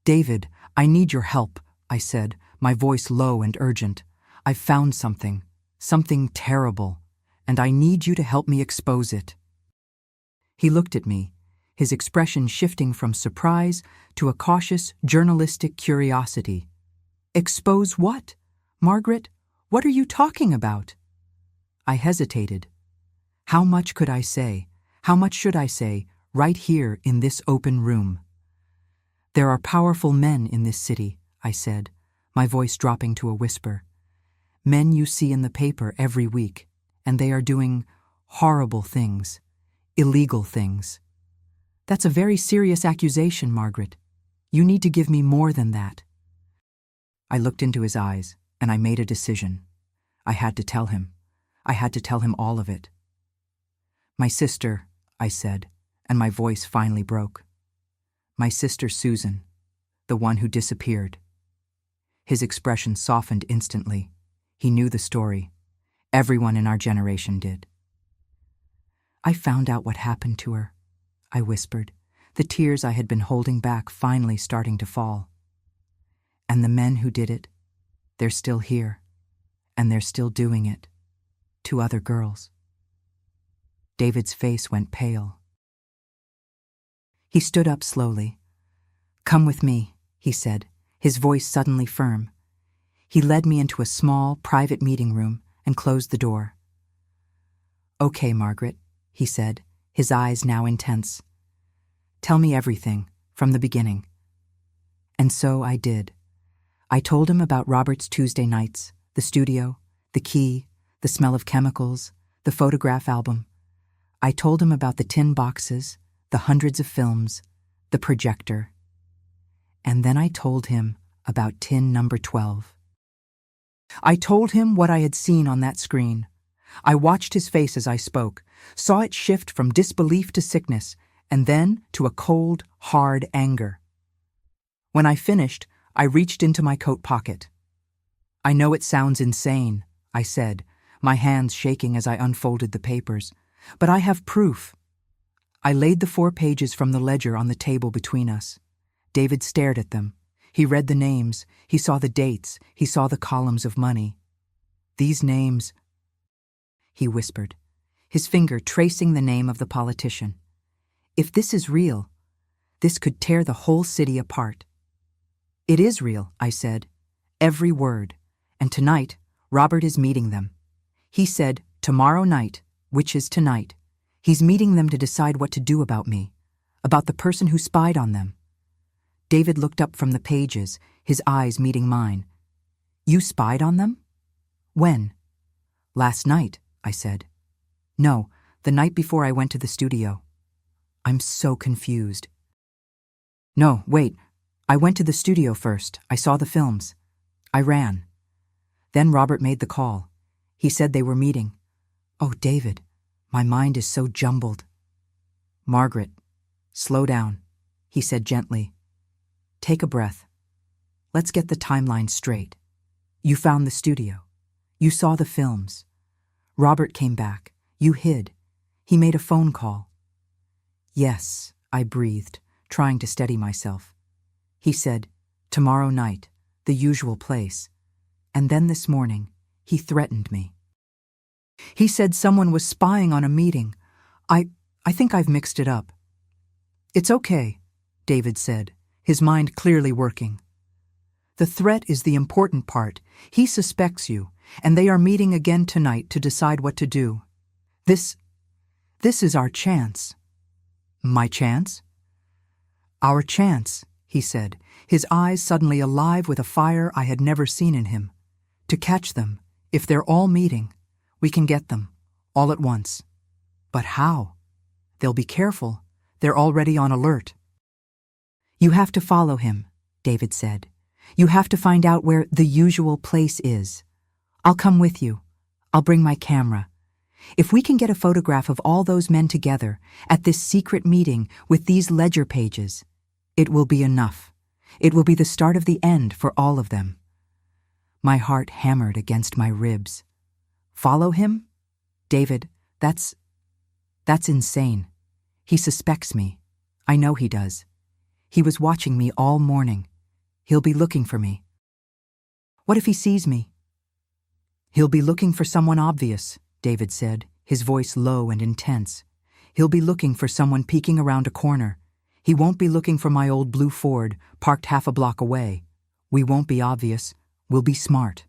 [SPEAKER 1] David, I need your help, I said, my voice low and urgent. I've found something terrible, and I need you to help me expose it. He looked at me, his expression shifting from surprise to a cautious, journalistic curiosity. Expose what? Margaret, what are you talking about? I hesitated. How much could I say? How much should I say, right here in this open room? There are powerful men in this city, I said, my voice dropping to a whisper. Men you see in the paper every week, and they are doing horrible things, illegal things. That's a very serious accusation, Margaret. You need to give me more than that. I looked into his eyes, and I made a decision. I had to tell him. I had to tell him all of it. "My sister," I said, and my voice finally broke. "My sister Susan, the one who disappeared." His expression softened instantly. He knew the story. Everyone in our generation did. "I found out what happened to her," I whispered, the tears I had been holding back finally starting to fall. "And the men who did it, they're still here, and they're still doing it to other girls." David's face went pale. He stood up slowly. "Come with me," he said, his voice suddenly firm. He led me into a small, private meeting room and closed the door. "Okay, Margaret," he said, his eyes now intense. "Tell me everything, from the beginning." And so I did. I told him about Robert's Tuesday nights, the studio, the key, the smell of chemicals, the photograph album. I told him about the tin boxes, the hundreds of films, the projector. And then I told him about tin number 12. I told him what I had seen on that screen. I watched his face as I spoke, saw it shift from disbelief to sickness, and then to a cold, hard anger. When I finished, I reached into my coat pocket. "I know it sounds insane," I said, my hands shaking as I unfolded the papers, "but I have proof." I laid the 4 pages from the ledger on the table between us. David stared at them. He read the names, he saw the dates, he saw the columns of money. "These names," he whispered, his finger tracing the name of the politician. "If this is real, this could tear the whole city apart." "It is real," I said, "every word. And tonight, Robert is meeting them. He said, tomorrow night, which is tonight, he's meeting them to decide what to do about me, about the person who spied on them." David looked up from the pages, his eyes meeting mine. "You spied on them? When?" "Last night," I said. "No, the night before I went to the studio." "I'm so confused." "No, wait. I went to the studio first. I saw the films. I ran. Then Robert made the call. He said they were meeting. Oh, David, my mind is so jumbled." "Margaret, slow down," he said gently. "Take a breath. Let's get the timeline straight. You found the studio. You saw the films. Robert came back. You hid. He made a phone call." "Yes," I breathed, trying to steady myself. "He said, tomorrow night, the usual place. And then this morning, he threatened me. He said someone was spying on a meeting. I think I've mixed it up." "It's okay," David said, his mind clearly working. "The threat is the important part. He suspects you, and they are meeting again tonight to decide what to do. This is our chance." "My chance?" "Our chance," he said, his eyes suddenly alive with a fire I had never seen in him. "To catch them. If they're all meeting, we can get them, all at once." "But how?" "They'll be careful. They're already on alert." "You have to follow him," David said. "You have to find out where the usual place is. I'll come with you. I'll bring my camera. If we can get a photograph of all those men together at this secret meeting with these ledger pages, it will be enough. It will be the start of the end for all of them." My heart hammered against my ribs. "Follow him? David, that's insane. He suspects me. I know he does. He was watching me all morning. He'll be looking for me." "What if he sees me?" "He'll be looking for someone obvious," David said, his voice low and intense. "He'll be looking for someone peeking around a corner. He won't be looking for my old blue Ford parked half a block away. We won't be obvious. We'll be smart."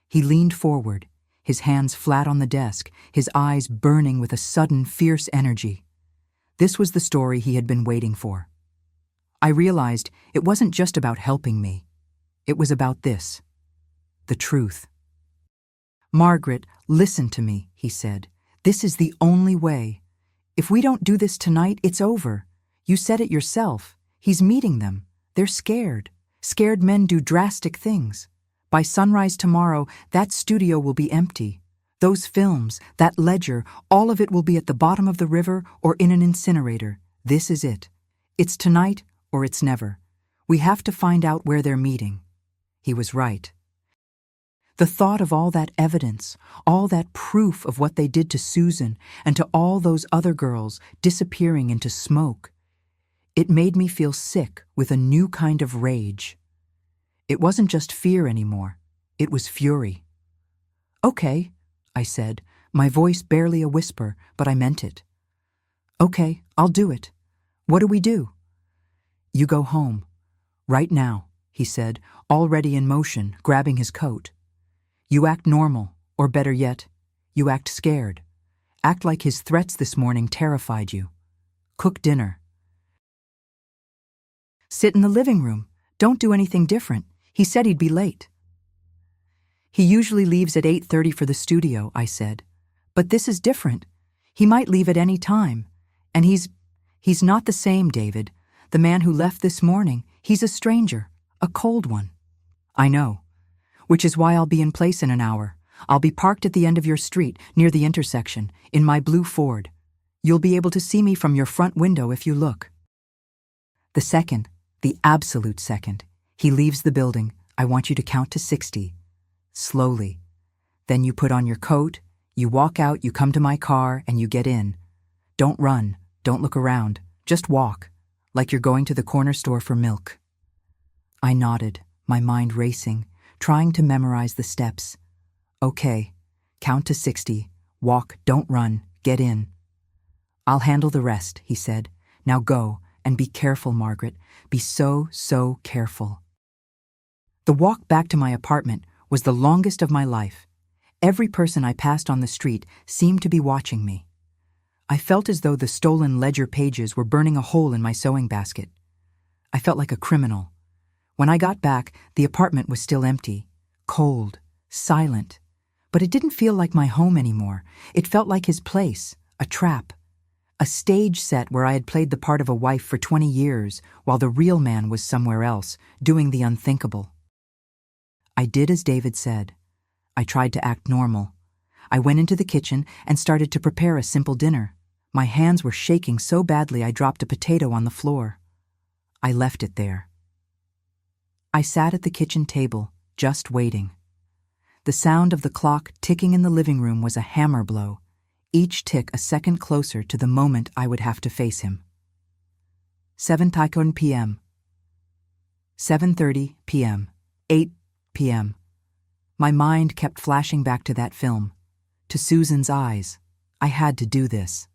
[SPEAKER 1] He leaned forward, his hands flat on the desk, his eyes burning with a sudden, fierce energy. This was the story he had been waiting for. I realized it wasn't just about helping me. It was about this. The truth. "Margaret, listen to me," he said. "This is the only way. If we don't do this tonight, it's over. You said it yourself. He's meeting them. They're scared. Scared men do drastic things. By sunrise tomorrow, that studio will be empty. Those films, that ledger, all of it will be at the bottom of the river or in an incinerator. This is it. It's tonight or it's never. We have to find out where they're meeting. He was right. The thought of all that evidence, all that proof of what they did to Susan and to all those other girls disappearing into smoke, it made me feel sick with a new kind of rage. It wasn't just fear anymore. It was fury. "Okay," I said, my voice barely a whisper, but I meant it. "Okay, I'll do it. What do we do?" "You go home. Right now," he said, already in motion, grabbing his coat. "You act normal, or better yet, you act scared. Act like his threats this morning terrified you. Cook dinner. Sit in the living room. Don't do anything different. He said he'd be late." "He usually leaves at 8:30 for the studio," I said. "But this is different. He might leave at any time. And he's not the same, David. The man who left this morning, he's a stranger, a cold one." "I know. Which is why I'll be in place in an hour. I'll be parked at the end of your street, near the intersection, in my blue Ford. You'll be able to see me from your front window if you look." The second, the absolute second, he leaves the building, I want you to count to 60. Slowly. Then you put on your coat, you walk out, you come to my car, and you get in. Don't run, don't look around, just walk, like you're going to the corner store for milk. I nodded, my mind racing, trying to memorize the steps. "Okay, count to 60, walk, don't run, get in." "I'll handle the rest," he said. "Now go, and be careful, Margaret. Be so careful." The walk back to my apartment was the longest of my life. Every person I passed on the street seemed to be watching me. I felt as though the stolen ledger pages were burning a hole in my sewing basket. I felt like a criminal. When I got back, the apartment was still empty, cold, silent. But it didn't feel like my home anymore. It felt like his place, a trap. A stage set where I had played the part of a wife for 20 years, while the real man was somewhere else, doing the unthinkable. I did as David said. I tried to act normal. I went into the kitchen and started to prepare a simple dinner. My hands were shaking so badly I dropped a potato on the floor. I left it there. I sat at the kitchen table, just waiting. The sound of the clock ticking in the living room was a hammer blow, each tick a second closer to the moment I would have to face him. 7:00 p.m. 7:30 p.m. 8 p.m. My mind kept flashing back to that film, to Susan's eyes. I had to do this.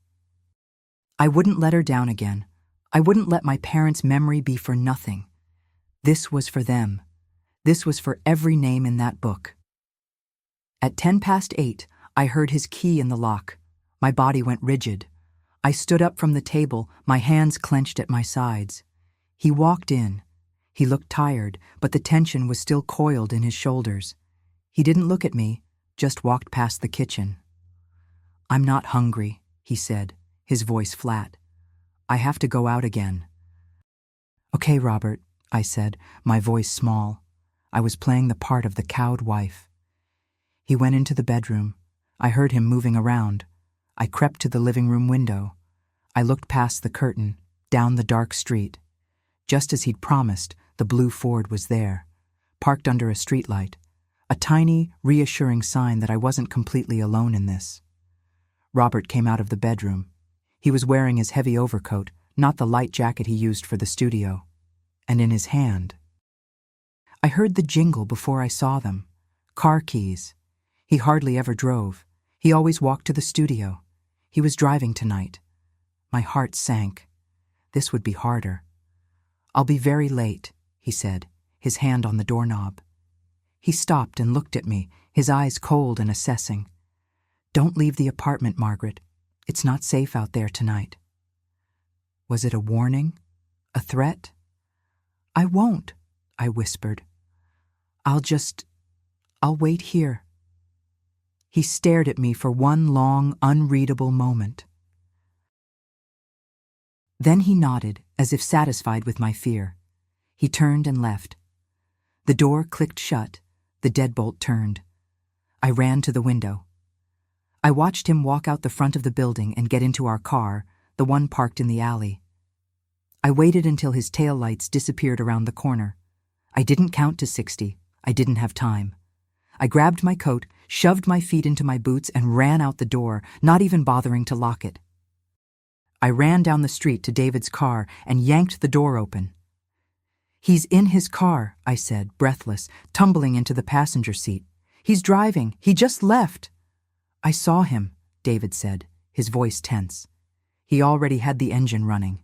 [SPEAKER 1] I wouldn't let her down again. I wouldn't let my parents' memory be for nothing. This was for them. This was for every name in that book. At 8:10, I heard his key in the lock. My body went rigid. I stood up from the table, my hands clenched at my sides. He walked in. He looked tired, but the tension was still coiled in his shoulders. He didn't look at me, just walked past the kitchen. "I'm not hungry," he said, his voice flat. "I have to go out again." "Okay, Robert," I said, my voice small. I was playing the part of the cowed wife. He went into the bedroom. I heard him moving around. I crept to the living room window. I looked past the curtain, down the dark street. Just as he'd promised, the blue Ford was there, parked under a streetlight, a tiny, reassuring sign that I wasn't completely alone in this. Robert came out of the bedroom. He was wearing his heavy overcoat, not the light jacket he used for the studio. And in his hand, I heard the jingle before I saw them. Car keys. He hardly ever drove. He always walked to the studio. He was driving tonight. My heart sank. This would be harder. "I'll be very late," he said, his hand on the doorknob. He stopped and looked at me, his eyes cold and assessing. "Don't leave the apartment, Margaret. It's not safe out there tonight." Was it a warning? A threat? "I won't," I whispered. I'll wait here." He stared at me for one long, unreadable moment. Then he nodded, as if satisfied with my fear. He turned and left. The door clicked shut. The deadbolt turned. I ran to the window. I watched him walk out the front of the building and get into our car, the one parked in the alley. I waited until his taillights disappeared around the corner. I didn't count to 60. I didn't have time. I grabbed my coat, shoved my feet into my boots, and ran out the door, not even bothering to lock it. I ran down the street to David's car and yanked the door open. "He's in his car," I said, breathless, tumbling into the passenger seat. "He's driving. He just left." "I saw him," David said, his voice tense. He already had the engine running.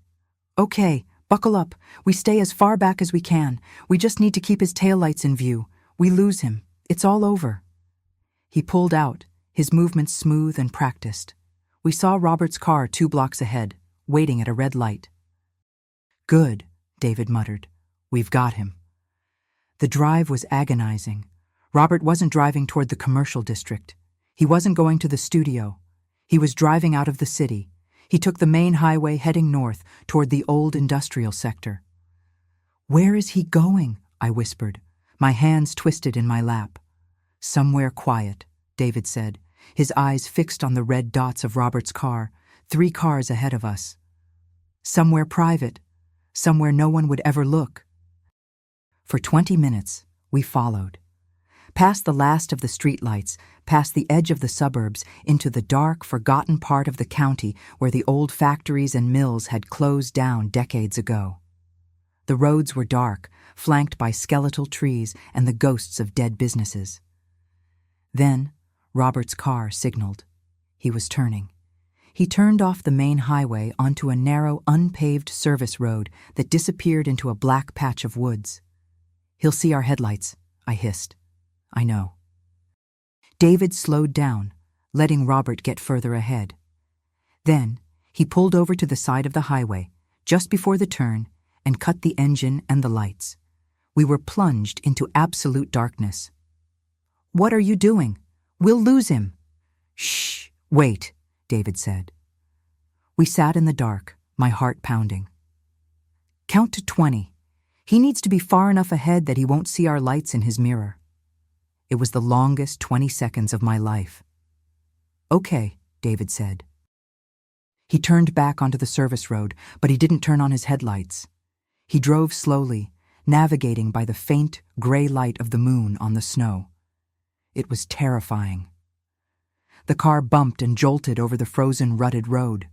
[SPEAKER 1] "Okay, buckle up. We stay as far back as we can. We just need to keep his taillights in view. We lose him. It's all over." He pulled out, his movements smooth and practiced. We saw Robert's car 2 blocks ahead, waiting at a red light. "Good," David muttered. "We've got him." The drive was agonizing. Robert wasn't driving toward the commercial district. He wasn't going to the studio. He was driving out of the city. He took the main highway heading north toward the old industrial sector. "Where is he going?" I whispered, my hands twisted in my lap. "Somewhere quiet," David said, his eyes fixed on the red dots of Robert's car, 3 cars ahead of us. "Somewhere private, somewhere no one would ever look." For 20 minutes, we followed. Past the last of the streetlights, past the edge of the suburbs, into the dark, forgotten part of the county where the old factories and mills had closed down decades ago. The roads were dark, flanked by skeletal trees and the ghosts of dead businesses. Then, Robert's car signaled. He was turning. He turned off the main highway onto a narrow, unpaved service road that disappeared into a black patch of woods. "He'll see our headlights," I hissed. "I know." David slowed down, letting Robert get further ahead. Then, he pulled over to the side of the highway, just before the turn, and cut the engine and the lights. We were plunged into absolute darkness. "What are you doing? We'll lose him." "Shh, wait," David said. We sat in the dark, my heart pounding. "Count to 20. He needs to be far enough ahead that he won't see our lights in his mirror." It was the longest 20 seconds of my life. "Okay," David said. He turned back onto the service road, but he didn't turn on his headlights. He drove slowly, navigating by the faint, gray light of the moon on the snow. It was terrifying. The car bumped and jolted over the frozen, rutted road.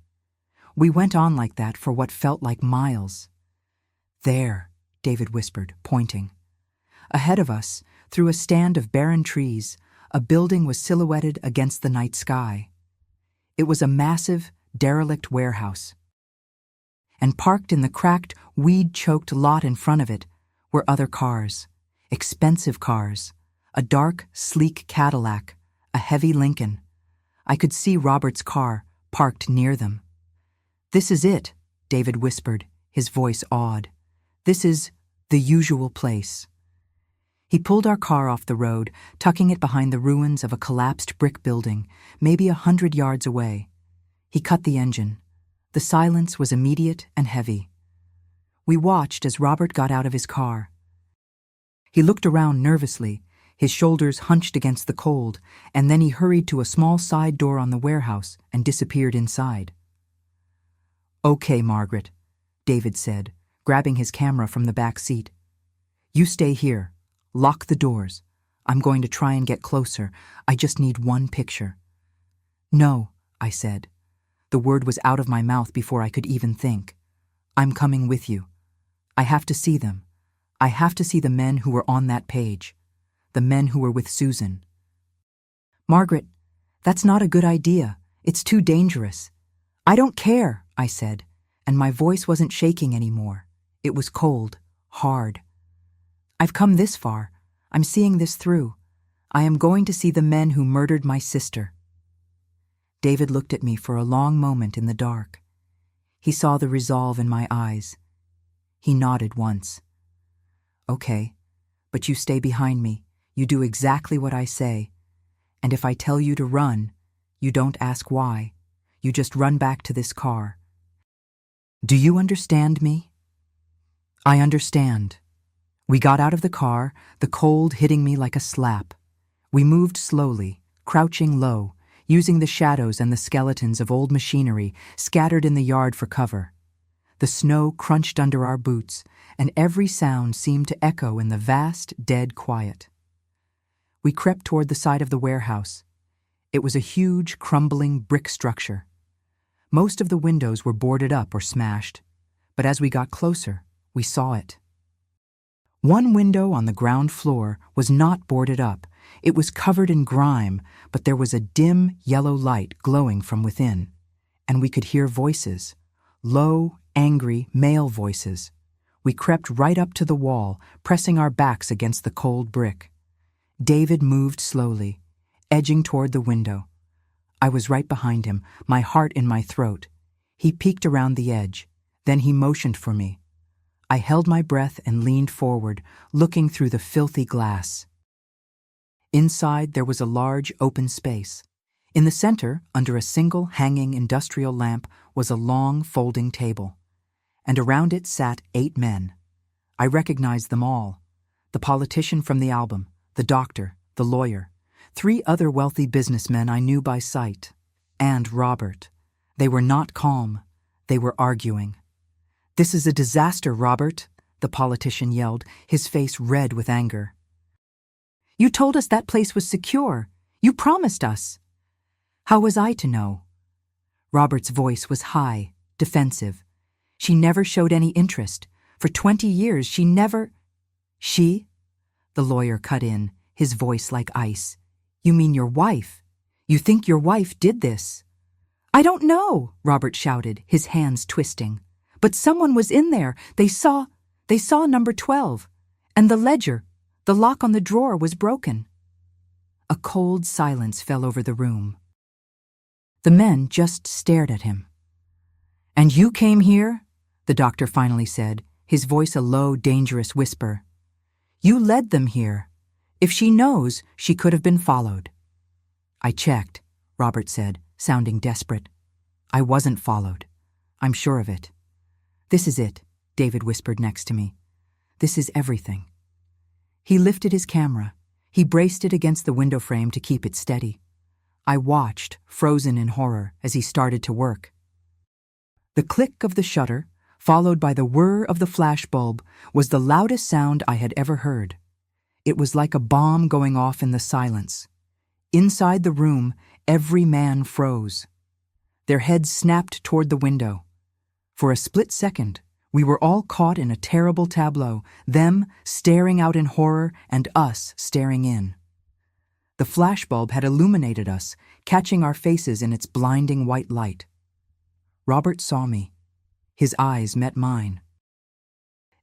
[SPEAKER 1] We went on like that for what felt like miles. "There," David whispered, pointing. Ahead of us, through a stand of barren trees, a building was silhouetted against the night sky. It was a massive, derelict warehouse. And parked in the cracked, weed-choked lot in front of it were other cars, expensive cars, a dark, sleek Cadillac, a heavy Lincoln. I could see Robert's car parked near them. "This is it," David whispered, his voice awed. "This is the usual place." He pulled our car off the road, tucking it behind the ruins of a collapsed brick building, maybe 100 yards away. He cut the engine. The silence was immediate and heavy. We watched as Robert got out of his car. He looked around nervously, his shoulders hunched against the cold, and then he hurried to a small side door on the warehouse and disappeared inside. "Okay, Margaret," David said, grabbing his camera from the back seat. "You stay here. Lock the doors. I'm going to try and get closer. I just need one picture." "No," I said. The word was out of my mouth before I could even think. "I'm coming with you. I have to see them. I have to see the men who were on that page. The men who were with Susan." "Margaret, that's not a good idea. It's too dangerous." "I don't care," I said, and my voice wasn't shaking anymore. It was cold, hard. "I've come this far. I'm seeing this through. I am going to see the men who murdered my sister." David looked at me for a long moment in the dark. He saw the resolve in my eyes. He nodded once. "Okay, but you stay behind me. You do exactly what I say. And if I tell you to run, you don't ask why. You just run back to this car. Do you understand me?" "I understand." We got out of the car, the cold hitting me like a slap. We moved slowly, crouching low, using the shadows and the skeletons of old machinery scattered in the yard for cover. The snow crunched under our boots, and every sound seemed to echo in the vast, dead quiet. We crept toward the side of the warehouse. It was a huge, crumbling brick structure. Most of the windows were boarded up or smashed, but as we got closer, we saw it. One window on the ground floor was not boarded up. It was covered in grime, but there was a dim yellow light glowing from within, and we could hear voices, low, angry male voices. We crept right up to the wall, pressing our backs against the cold brick. David moved slowly, edging toward the window. I was right behind him, my heart in my throat. He peeked around the edge. Then he motioned for me. I held my breath and leaned forward, looking through the filthy glass. Inside there was a large open space. In the center, under a single hanging industrial lamp, was a long folding table. And around it sat 8 men. I recognized them all. The politician from the album, the doctor, the lawyer, 3 other wealthy businessmen I knew by sight, and Robert. They were not calm. They were arguing. "This is a disaster, Robert," the politician yelled, his face red with anger. "You told us that place was secure. You promised us." "How was I to know?" Robert's voice was high, defensive. "She never showed any interest. For 20 years, she never—" "She?" The lawyer cut in, his voice like ice. "You mean your wife? You think your wife did this?" "I don't know," Robert shouted, his hands twisting. "But someone was in there. They saw number 12. And the ledger, the lock on the drawer was broken." A cold silence fell over the room. The men just stared at him. "And you came here?" the doctor finally said, his voice a low, dangerous whisper. "You led them here. If she knows, she could have been followed." "I checked," Robert said, sounding desperate. "I wasn't followed. I'm sure of it." "This is it," David whispered next to me. "This is everything." He lifted his camera. He braced it against the window frame to keep it steady. I watched, frozen in horror, as he started to work. The click of the shutter, followed by the whir of the flashbulb, was the loudest sound I had ever heard. It was like a bomb going off in the silence. Inside the room, every man froze. Their heads snapped toward the window. For a split second, we were all caught in a terrible tableau, them staring out in horror and us staring in. The flashbulb had illuminated us, catching our faces in its blinding white light. Robert saw me. His eyes met mine.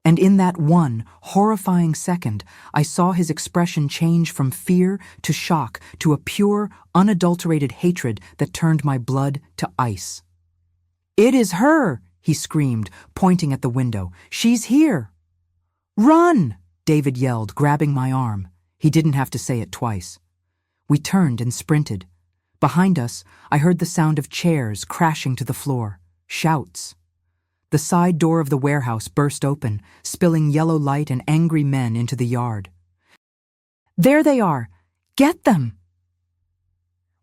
[SPEAKER 1] And in that one horrifying second, I saw his expression change from fear to shock to a pure, unadulterated hatred that turned my blood to ice. "It is her!" he screamed, pointing at the window. "She's here!" "Run!" David yelled, grabbing my arm. He didn't have to say it twice. We turned and sprinted. Behind us, I heard the sound of chairs crashing to the floor, shouts. The side door of the warehouse burst open, spilling yellow light and angry men into the yard. "There they are! Get them!"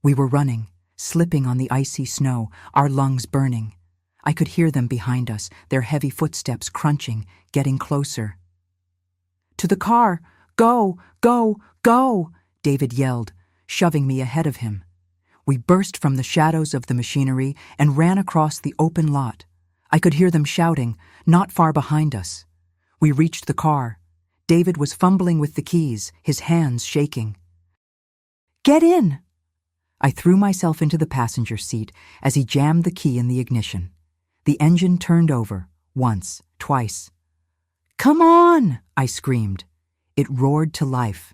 [SPEAKER 1] We were running, slipping on the icy snow, our lungs burning. I could hear them behind us, their heavy footsteps crunching, getting closer. "To the car! Go! Go! Go!" David yelled, shoving me ahead of him. We burst from the shadows of the machinery and ran across the open lot. I could hear them shouting, not far behind us. We reached the car. David was fumbling with the keys, his hands shaking. "Get in!" I threw myself into the passenger seat as he jammed the key in the ignition. The engine turned over, once, twice. "Come on!" I screamed. It roared to life.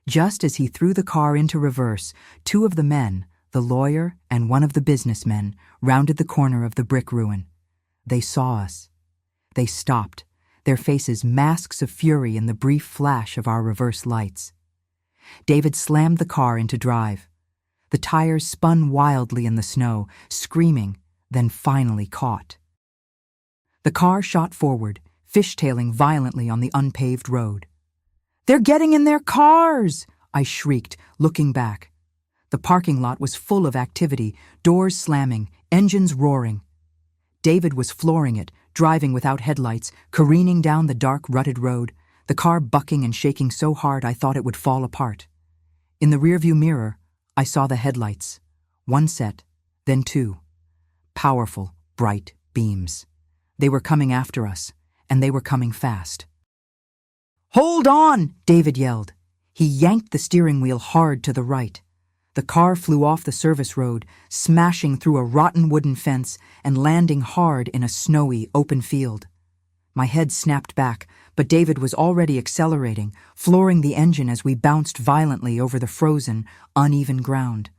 [SPEAKER 1] Just as he threw the car into reverse, 2 of the men, the lawyer and one of the businessmen, rounded the corner of the brick ruin. They saw us. They stopped, their faces masks of fury in the brief flash of our reverse lights. David slammed the car into drive. The tires spun wildly in the snow, screaming, then finally caught. The car shot forward, fishtailing violently on the unpaved road. "They're getting in their cars!" I shrieked, looking back. The parking lot was full of activity, doors slamming, engines roaring. David was flooring it, driving without headlights, careening down the dark, rutted road, the car bucking and shaking so hard I thought it would fall apart. In the rearview mirror, I saw the headlights. One set, then two. Powerful, bright beams. They were coming after us, and they were coming fast. "Hold on!" David yelled. He yanked the steering wheel hard to the right. The car flew off the service road, smashing through a rotten wooden fence and landing hard in a snowy, open field. My head snapped back, but David was already accelerating, flooring the engine as we bounced violently over the frozen, uneven ground.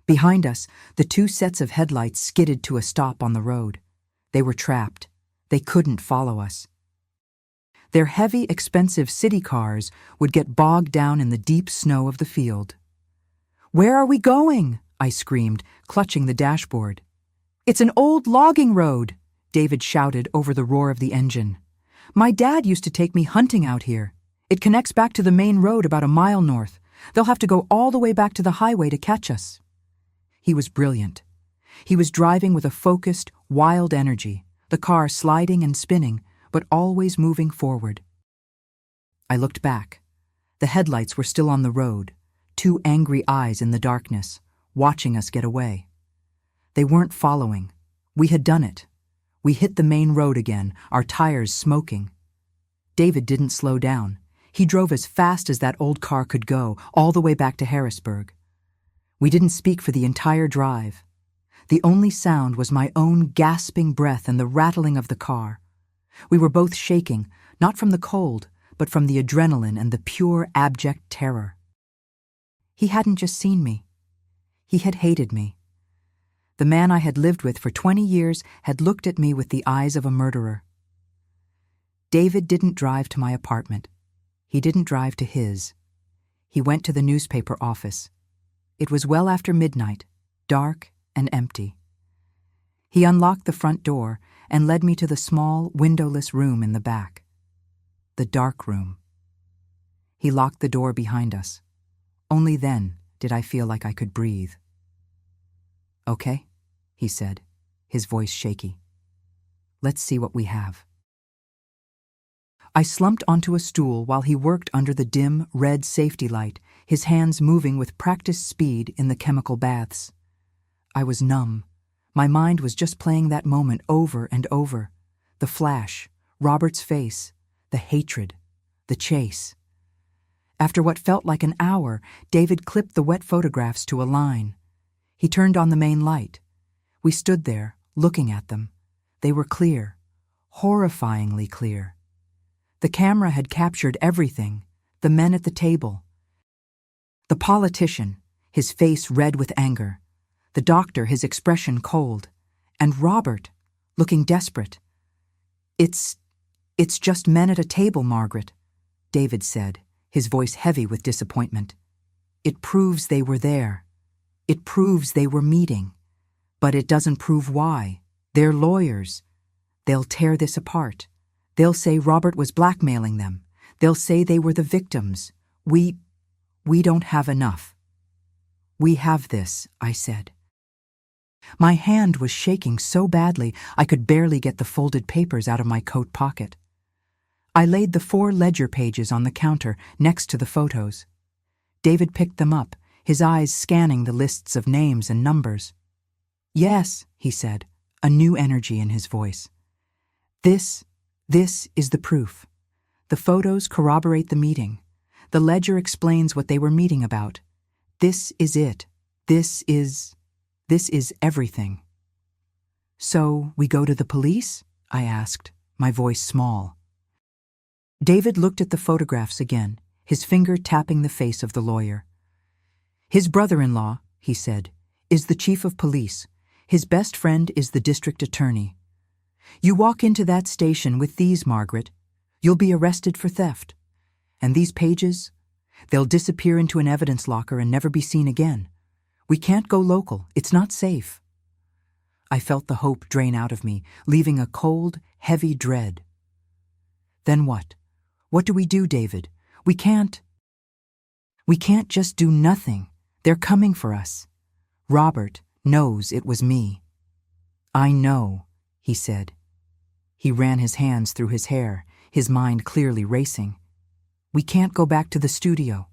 [SPEAKER 1] Behind us, the two sets of headlights skidded to a stop on the road. They were trapped. They couldn't follow us. Their heavy, expensive city cars would get bogged down in the deep snow of the field. "Where are we going?" I screamed, clutching the dashboard. "It's an old logging road," David shouted over the roar of the engine. "My dad used to take me hunting out here. It connects back to the main road about a mile north. They'll have to go all the way back to the highway to catch us." He was brilliant. He was driving with a focused, wild energy, the car sliding and spinning, but always moving forward. I looked back. The headlights were still on the road, two angry eyes in the darkness, watching us get away. They weren't following. We had done it. We hit the main road again, our tires smoking. David didn't slow down. He drove as fast as that old car could go, all the way back to Harrisburg. We didn't speak for the entire drive. The only sound was my own gasping breath and the rattling of the car. We were both shaking, not from the cold, but from the adrenaline and the pure, abject terror. He hadn't just seen me. He had hated me. The man I had lived with for 20 years had looked at me with the eyes of a murderer. David didn't drive to my apartment. He didn't drive to his. He went to the newspaper office. It was well after midnight, dark and empty. He unlocked the front door and led me to the small, windowless room in the back. The dark room. He locked the door behind us. Only then did I feel like I could breathe. "Okay," he said, his voice shaky. "Let's see what we have." I slumped onto a stool while he worked under the dim, red safety light, his hands moving with practiced speed in the chemical baths. I was numb. My mind was just playing that moment over and over. The flash, Robert's face, the hatred, the chase. After what felt like an hour, David clipped the wet photographs to a line. He turned on the main light. We stood there, looking at them. They were clear, horrifyingly clear. The camera had captured everything, the men at the table. The politician, his face red with anger. The doctor, his expression cold. And Robert, looking desperate. It's just men at a table, Margaret," David said, his voice heavy with disappointment. "It proves they were there. It proves they were meeting. But it doesn't prove why. They're lawyers. They'll tear this apart. They'll say Robert was blackmailing them. They'll say they were the victims. We don't have enough." "We have this," I said. My hand was shaking so badly I could barely get the folded papers out of my coat pocket. I laid the 4 ledger pages on the counter next to the photos. David picked them up, his eyes scanning the lists of names and numbers. "Yes," he said, a new energy in his voice. This is the proof. The photos corroborate the meeting. The ledger explains what they were meeting about. This is it. This is everything." "So we go to the police?" I asked, my voice small. David looked at the photographs again, his finger tapping the face of the lawyer. "His brother-in-law," he said, "is the chief of police. His best friend is the district attorney. You walk into that station with these, Margaret, you'll be arrested for theft. And these pages, they'll disappear into an evidence locker and never be seen again. We can't go local. It's not safe." I felt the hope drain out of me, leaving a cold, heavy dread. Then what? What do we do, David? We can't just do nothing. They're coming for us. Robert knows it was me. I know, he said. He ran his hands through his hair, his mind clearly racing. We can't go back to the studio.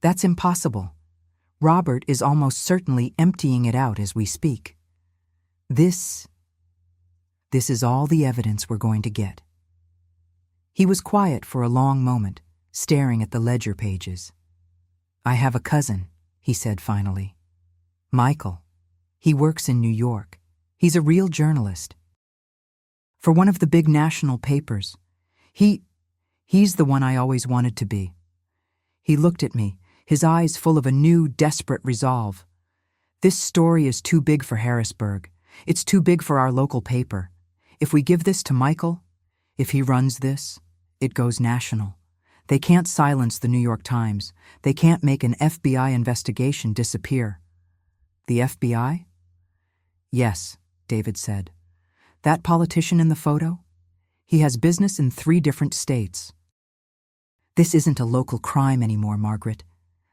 [SPEAKER 1] That's impossible. Robert is almost certainly emptying it out as we speak. This is all the evidence we're going to get. He was quiet for a long moment, staring at the ledger pages. I have a cousin, he said finally. Michael. He works in New York. He's a real journalist. For one of the big national papers. He's the one I always wanted to be. He looked at me, his eyes full of a new, desperate resolve. This story is too big for Harrisburg. It's too big for our local paper. If we give this to Michael, if he runs this, it goes national. They can't silence the New York Times. They can't make an FBI investigation disappear. The FBI? Yes, David said. That politician in the photo? He has business in 3 different states. This isn't a local crime anymore, Margaret.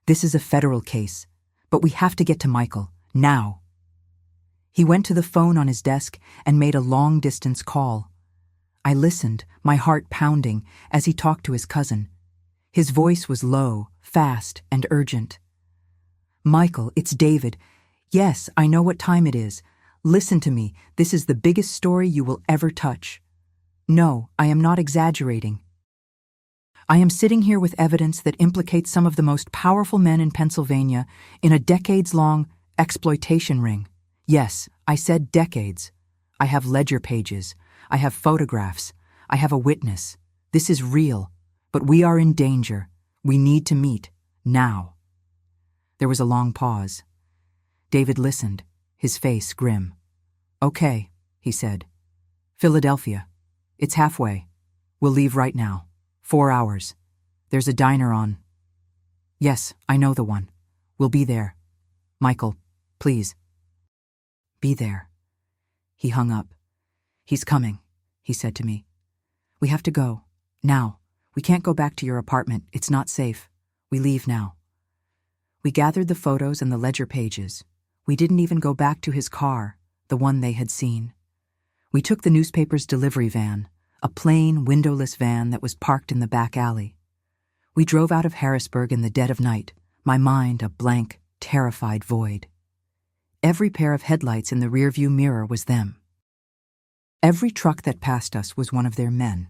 [SPEAKER 1] This is a federal case. But we have to get to Michael, now. He went to the phone on his desk and made a long-distance call. I listened, my heart pounding, as he talked to his cousin. His voice was low, fast, and urgent. Michael, it's David. Yes, I know what time it is. Listen to me. This is the biggest story you will ever touch. No, I am not exaggerating. I am sitting here with evidence that implicates some of the most powerful men in Pennsylvania in a decades-long exploitation ring. Yes, I said decades. I have ledger pages. I have photographs. I have a witness. This is real. But we are in danger. We need to meet. Now. There was a long pause. David listened, his face grim. Okay, he said. Philadelphia. It's halfway. We'll leave right now. 4 hours. There's a diner on. Yes, I know the one. We'll be there. Michael, please. Be there. He hung up. He's coming, he said to me. We have to go. Now. We can't go back to your apartment. It's not safe. We leave now. We gathered the photos and the ledger pages. We didn't even go back to his car, the one they had seen. We took the newspaper's delivery van, a plain, windowless van that was parked in the back alley. We drove out of Harrisburg in the dead of night, my mind a blank, terrified void. Every pair of headlights in the rearview mirror was them. Every truck that passed us was one of their men.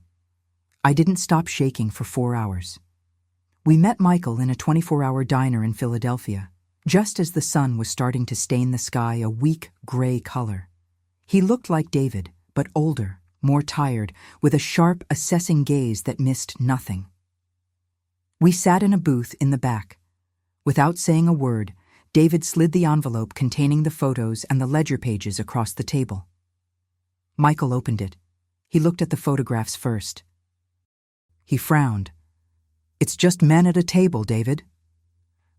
[SPEAKER 1] I didn't stop shaking for 4 hours. We met Michael in a 24-hour diner in Philadelphia, just as the sun was starting to stain the sky a weak gray color. He looked like David, but older, more tired, with a sharp, assessing gaze that missed nothing. We sat in a booth in the back. Without saying a word, David slid the envelope containing the photos and the ledger pages across the table. Michael opened it. He looked at the photographs first. He frowned. It's just men at a table, David.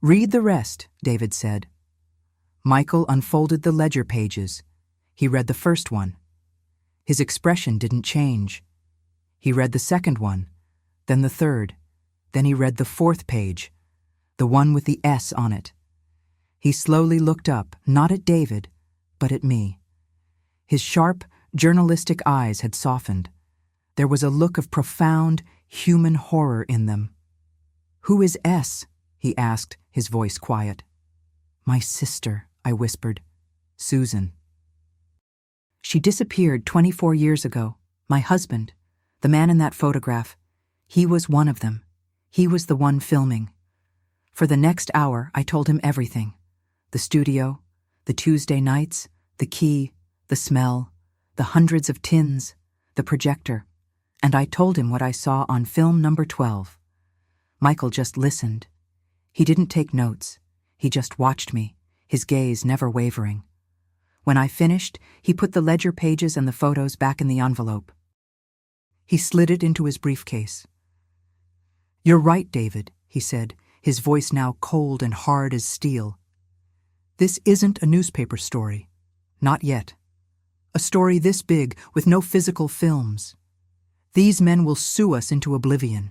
[SPEAKER 1] Read the rest, David said. Michael unfolded the ledger pages. He read the first one. His expression didn't change. He read the second one, then the third. Then he read the 4th page, the one with the S on it. He slowly looked up, not at David, but at me. His sharp, journalistic eyes had softened. There was a look of profound, human horror in them. Who is S? He asked, his voice quiet. My sister, I whispered. Susan. She disappeared 24 years ago. My husband, the man in that photograph, he was one of them. He was the one filming. For the next hour, I told him everything. The studio, the Tuesday nights, the key, the smell, the hundreds of tins, the projector. And I told him what I saw on film number 12. Michael just listened. He didn't take notes. He just watched me, his gaze never wavering. When I finished, he put the ledger pages and the photos back in the envelope. He slid it into his briefcase. You're right, David, he said, his voice now cold and hard as steel. This isn't a newspaper story. Not yet. A story this big with no physical films. These men will sue us into oblivion.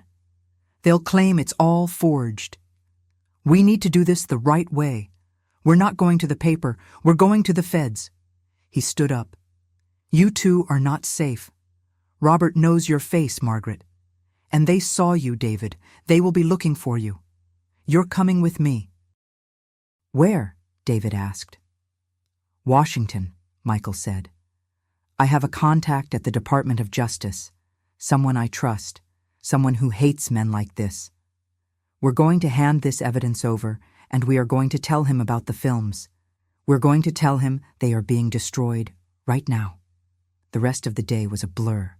[SPEAKER 1] They'll claim it's all forged. We need to do this the right way. We're not going to the paper. We're going to the feds." He stood up. "You two are not safe. Robert knows your face, Margaret. And they saw you, David. They will be looking for you. You're coming with me." "Where?" David asked. "Washington," Michael said. "I have a contact at the Department of Justice, someone I trust, someone who hates men like this. We're going to hand this evidence over, and we are going to tell him about the films. We're going to tell him they are being destroyed right now." The rest of the day was a blur.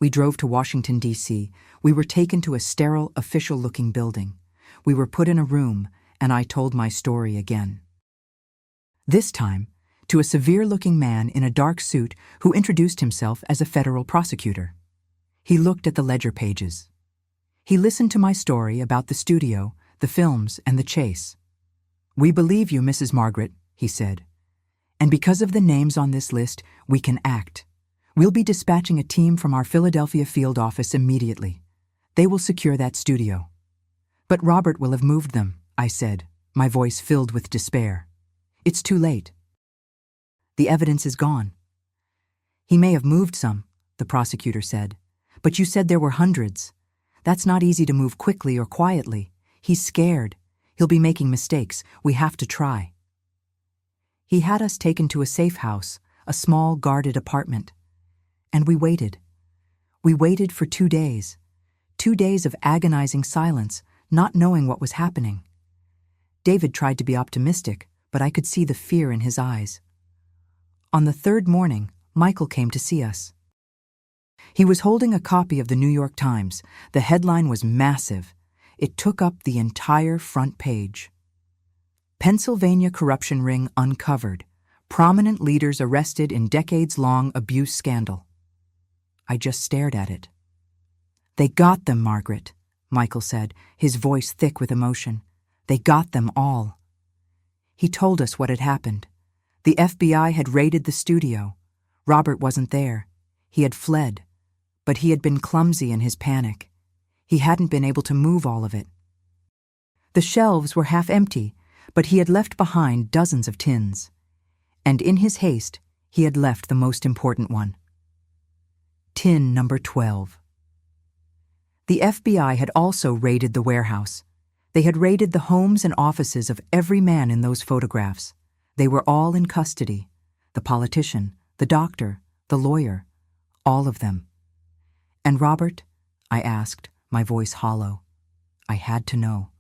[SPEAKER 1] We drove to Washington, D.C. We were taken to a sterile, official-looking building. We were put in a room, and I told my story again. This time, to a severe-looking man in a dark suit who introduced himself as a federal prosecutor. He looked at the ledger pages. He listened to my story about the studio, the films, and the chase. "We believe you, Mrs. Margaret," he said. "And because of the names on this list, we can act. We'll be dispatching a team from our Philadelphia field office immediately. They will secure that studio." "But Robert will have moved them," I said, my voice filled with despair. "It's too late. The evidence is gone." "He may have moved some," the prosecutor said, "but you said there were hundreds. That's not easy to move quickly or quietly. He's scared. He'll be making mistakes. We have to try." He had us taken to a safe house, a small, guarded apartment. And we waited. We waited for 2 days. 2 days of agonizing silence, not knowing what was happening. David tried to be optimistic, but I could see the fear in his eyes. On the 3rd morning, Michael came to see us. He was holding a copy of the New York Times. The headline was massive. It took up the entire front page. "Pennsylvania Corruption Ring Uncovered. Prominent Leaders Arrested in Decades-Long Abuse Scandal." I just stared at it. "They got them, Margaret," Michael said, his voice thick with emotion. "They got them all." He told us what had happened. The FBI had raided the studio. Robert wasn't there. He had fled. But he had been clumsy in his panic. He hadn't been able to move all of it. The shelves were half empty, but he had left behind dozens of tins. And in his haste, he had left the most important one. Tin number 12. The FBI had also raided the warehouse. They had raided the homes and offices of every man in those photographs. They were all in custody. The politician, the doctor, the lawyer, all of them. "And Robert?" I asked, my voice hollow. I had to know.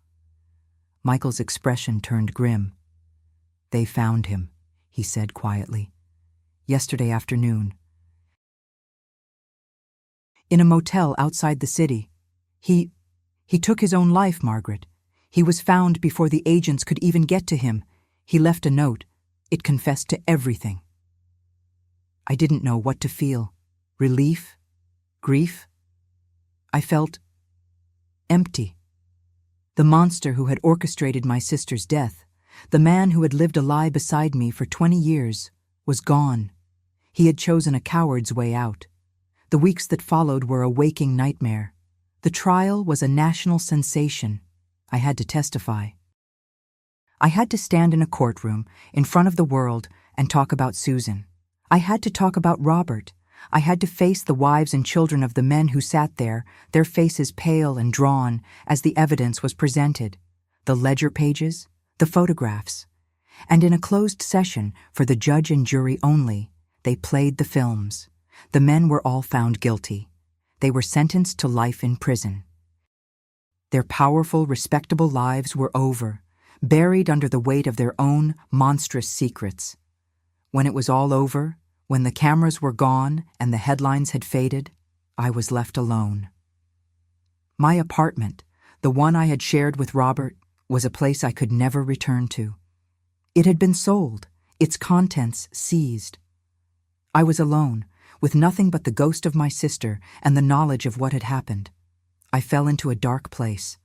[SPEAKER 1] Michael's expression turned grim. "They found him," he said quietly. "Yesterday afternoon. In a motel outside the city. He took his own life, Margaret. He was found before the agents could even get to him. He left a note. It confessed to everything." I didn't know what to feel. Relief? Grief? I felt empty. The monster who had orchestrated my sister's death, the man who had lived a lie beside me for 20 years, was gone. He had chosen a coward's way out. The weeks that followed were a waking nightmare. The trial was a national sensation. I had to testify. I had to stand in a courtroom, in front of the world, and talk about Susan. I had to talk about Robert. I had to face the wives and children of the men who sat there, their faces pale and drawn, as the evidence was presented. The ledger pages, the photographs. And in a closed session, for the judge and jury only, they played the films. The men were all found guilty. They were sentenced to life in prison. Their powerful, respectable lives were over, buried under the weight of their own monstrous secrets. When it was all over, when the cameras were gone and the headlines had faded, I was left alone. My apartment, the one I had shared with Robert, was a place I could never return to. It had been sold, its contents seized. I was alone, with nothing but the ghost of my sister and the knowledge of what had happened. I fell into a dark place.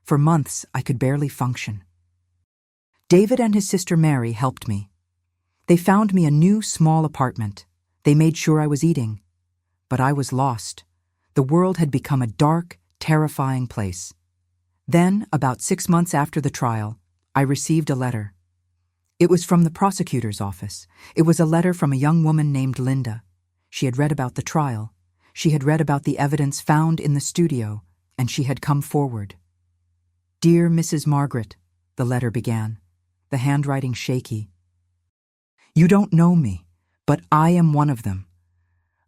[SPEAKER 1] For months, I could barely function. David and his sister Mary helped me. They found me a new, small apartment. They made sure I was eating. But I was lost. The world had become a dark, terrifying place. Then, about 6 months after the trial, I received a letter. It was from the prosecutor's office. It was a letter from a young woman named Linda. She had read about the trial. She had read about the evidence found in the studio, and she had come forward. "Dear Mrs. Margaret," the letter began, the handwriting shaky. "You don't know me, but I am one of them.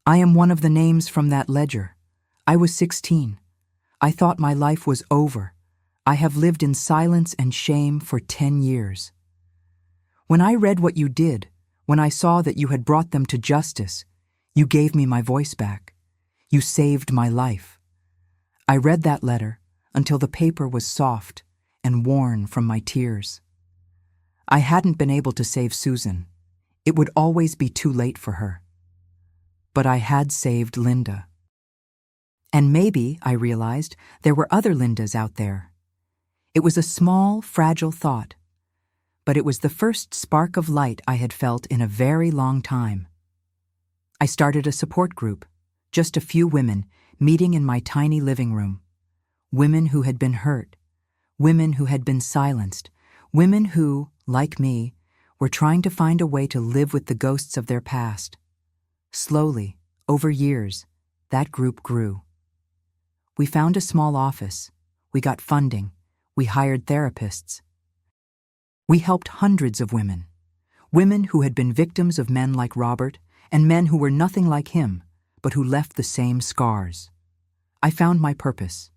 [SPEAKER 1] I am one of the names from that ledger. I was 16. I thought my life was over. I have lived in silence and shame for 10 years. When I read what you did, when I saw that you had brought them to justice, you gave me my voice back. You saved my life. I read that letter until the paper was soft and worn from my tears. I hadn't been able to save Susan. It would always be too late for her. But I had saved Linda. And maybe, I realized, there were other Lindas out there. It was a small, fragile thought, but it was the first spark of light I had felt in a very long time. I started a support group, just a few women, meeting in my tiny living room. Women who had been hurt, women who had been silenced, women who, like me, were trying to find a way to live with the ghosts of their past. Slowly, over years, that group grew. We found a small office. We got funding. We hired therapists. We helped hundreds of women. Women who had been victims of men like Robert and men who were nothing like him, but who left the same scars. I found my purpose.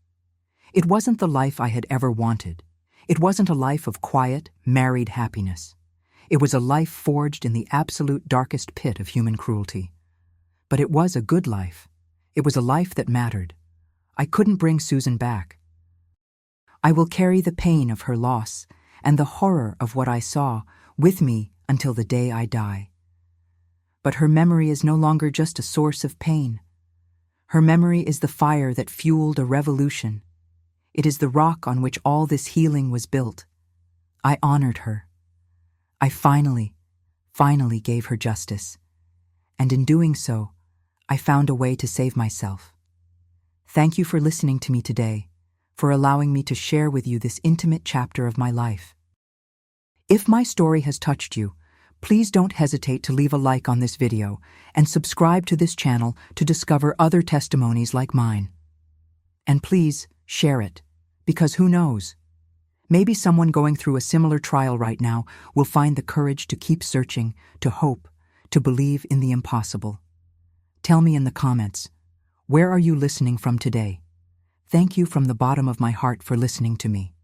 [SPEAKER 1] It wasn't the life I had ever wanted. It wasn't a life of quiet, married happiness. It was a life forged in the absolute darkest pit of human cruelty. But it was a good life. It was a life that mattered. I couldn't bring Susan back. I will carry the pain of her loss and the horror of what I saw with me until the day I die. But her memory is no longer just a source of pain. Her memory is the fire that fueled a revolution. It is the rock on which all this healing was built. I honored her. I finally gave her justice. And in doing so, I found a way to save myself. Thank you for listening to me today, for allowing me to share with you this intimate chapter of my life. If my story has touched you, please don't hesitate to leave a like on this video and subscribe to this channel to discover other testimonies like mine. And please share it, because who knows? Maybe someone going through a similar trial right now will find the courage to keep searching, to hope, to believe in the impossible. Tell me in the comments, where are you listening from today? Thank you from the bottom of my heart for listening to me.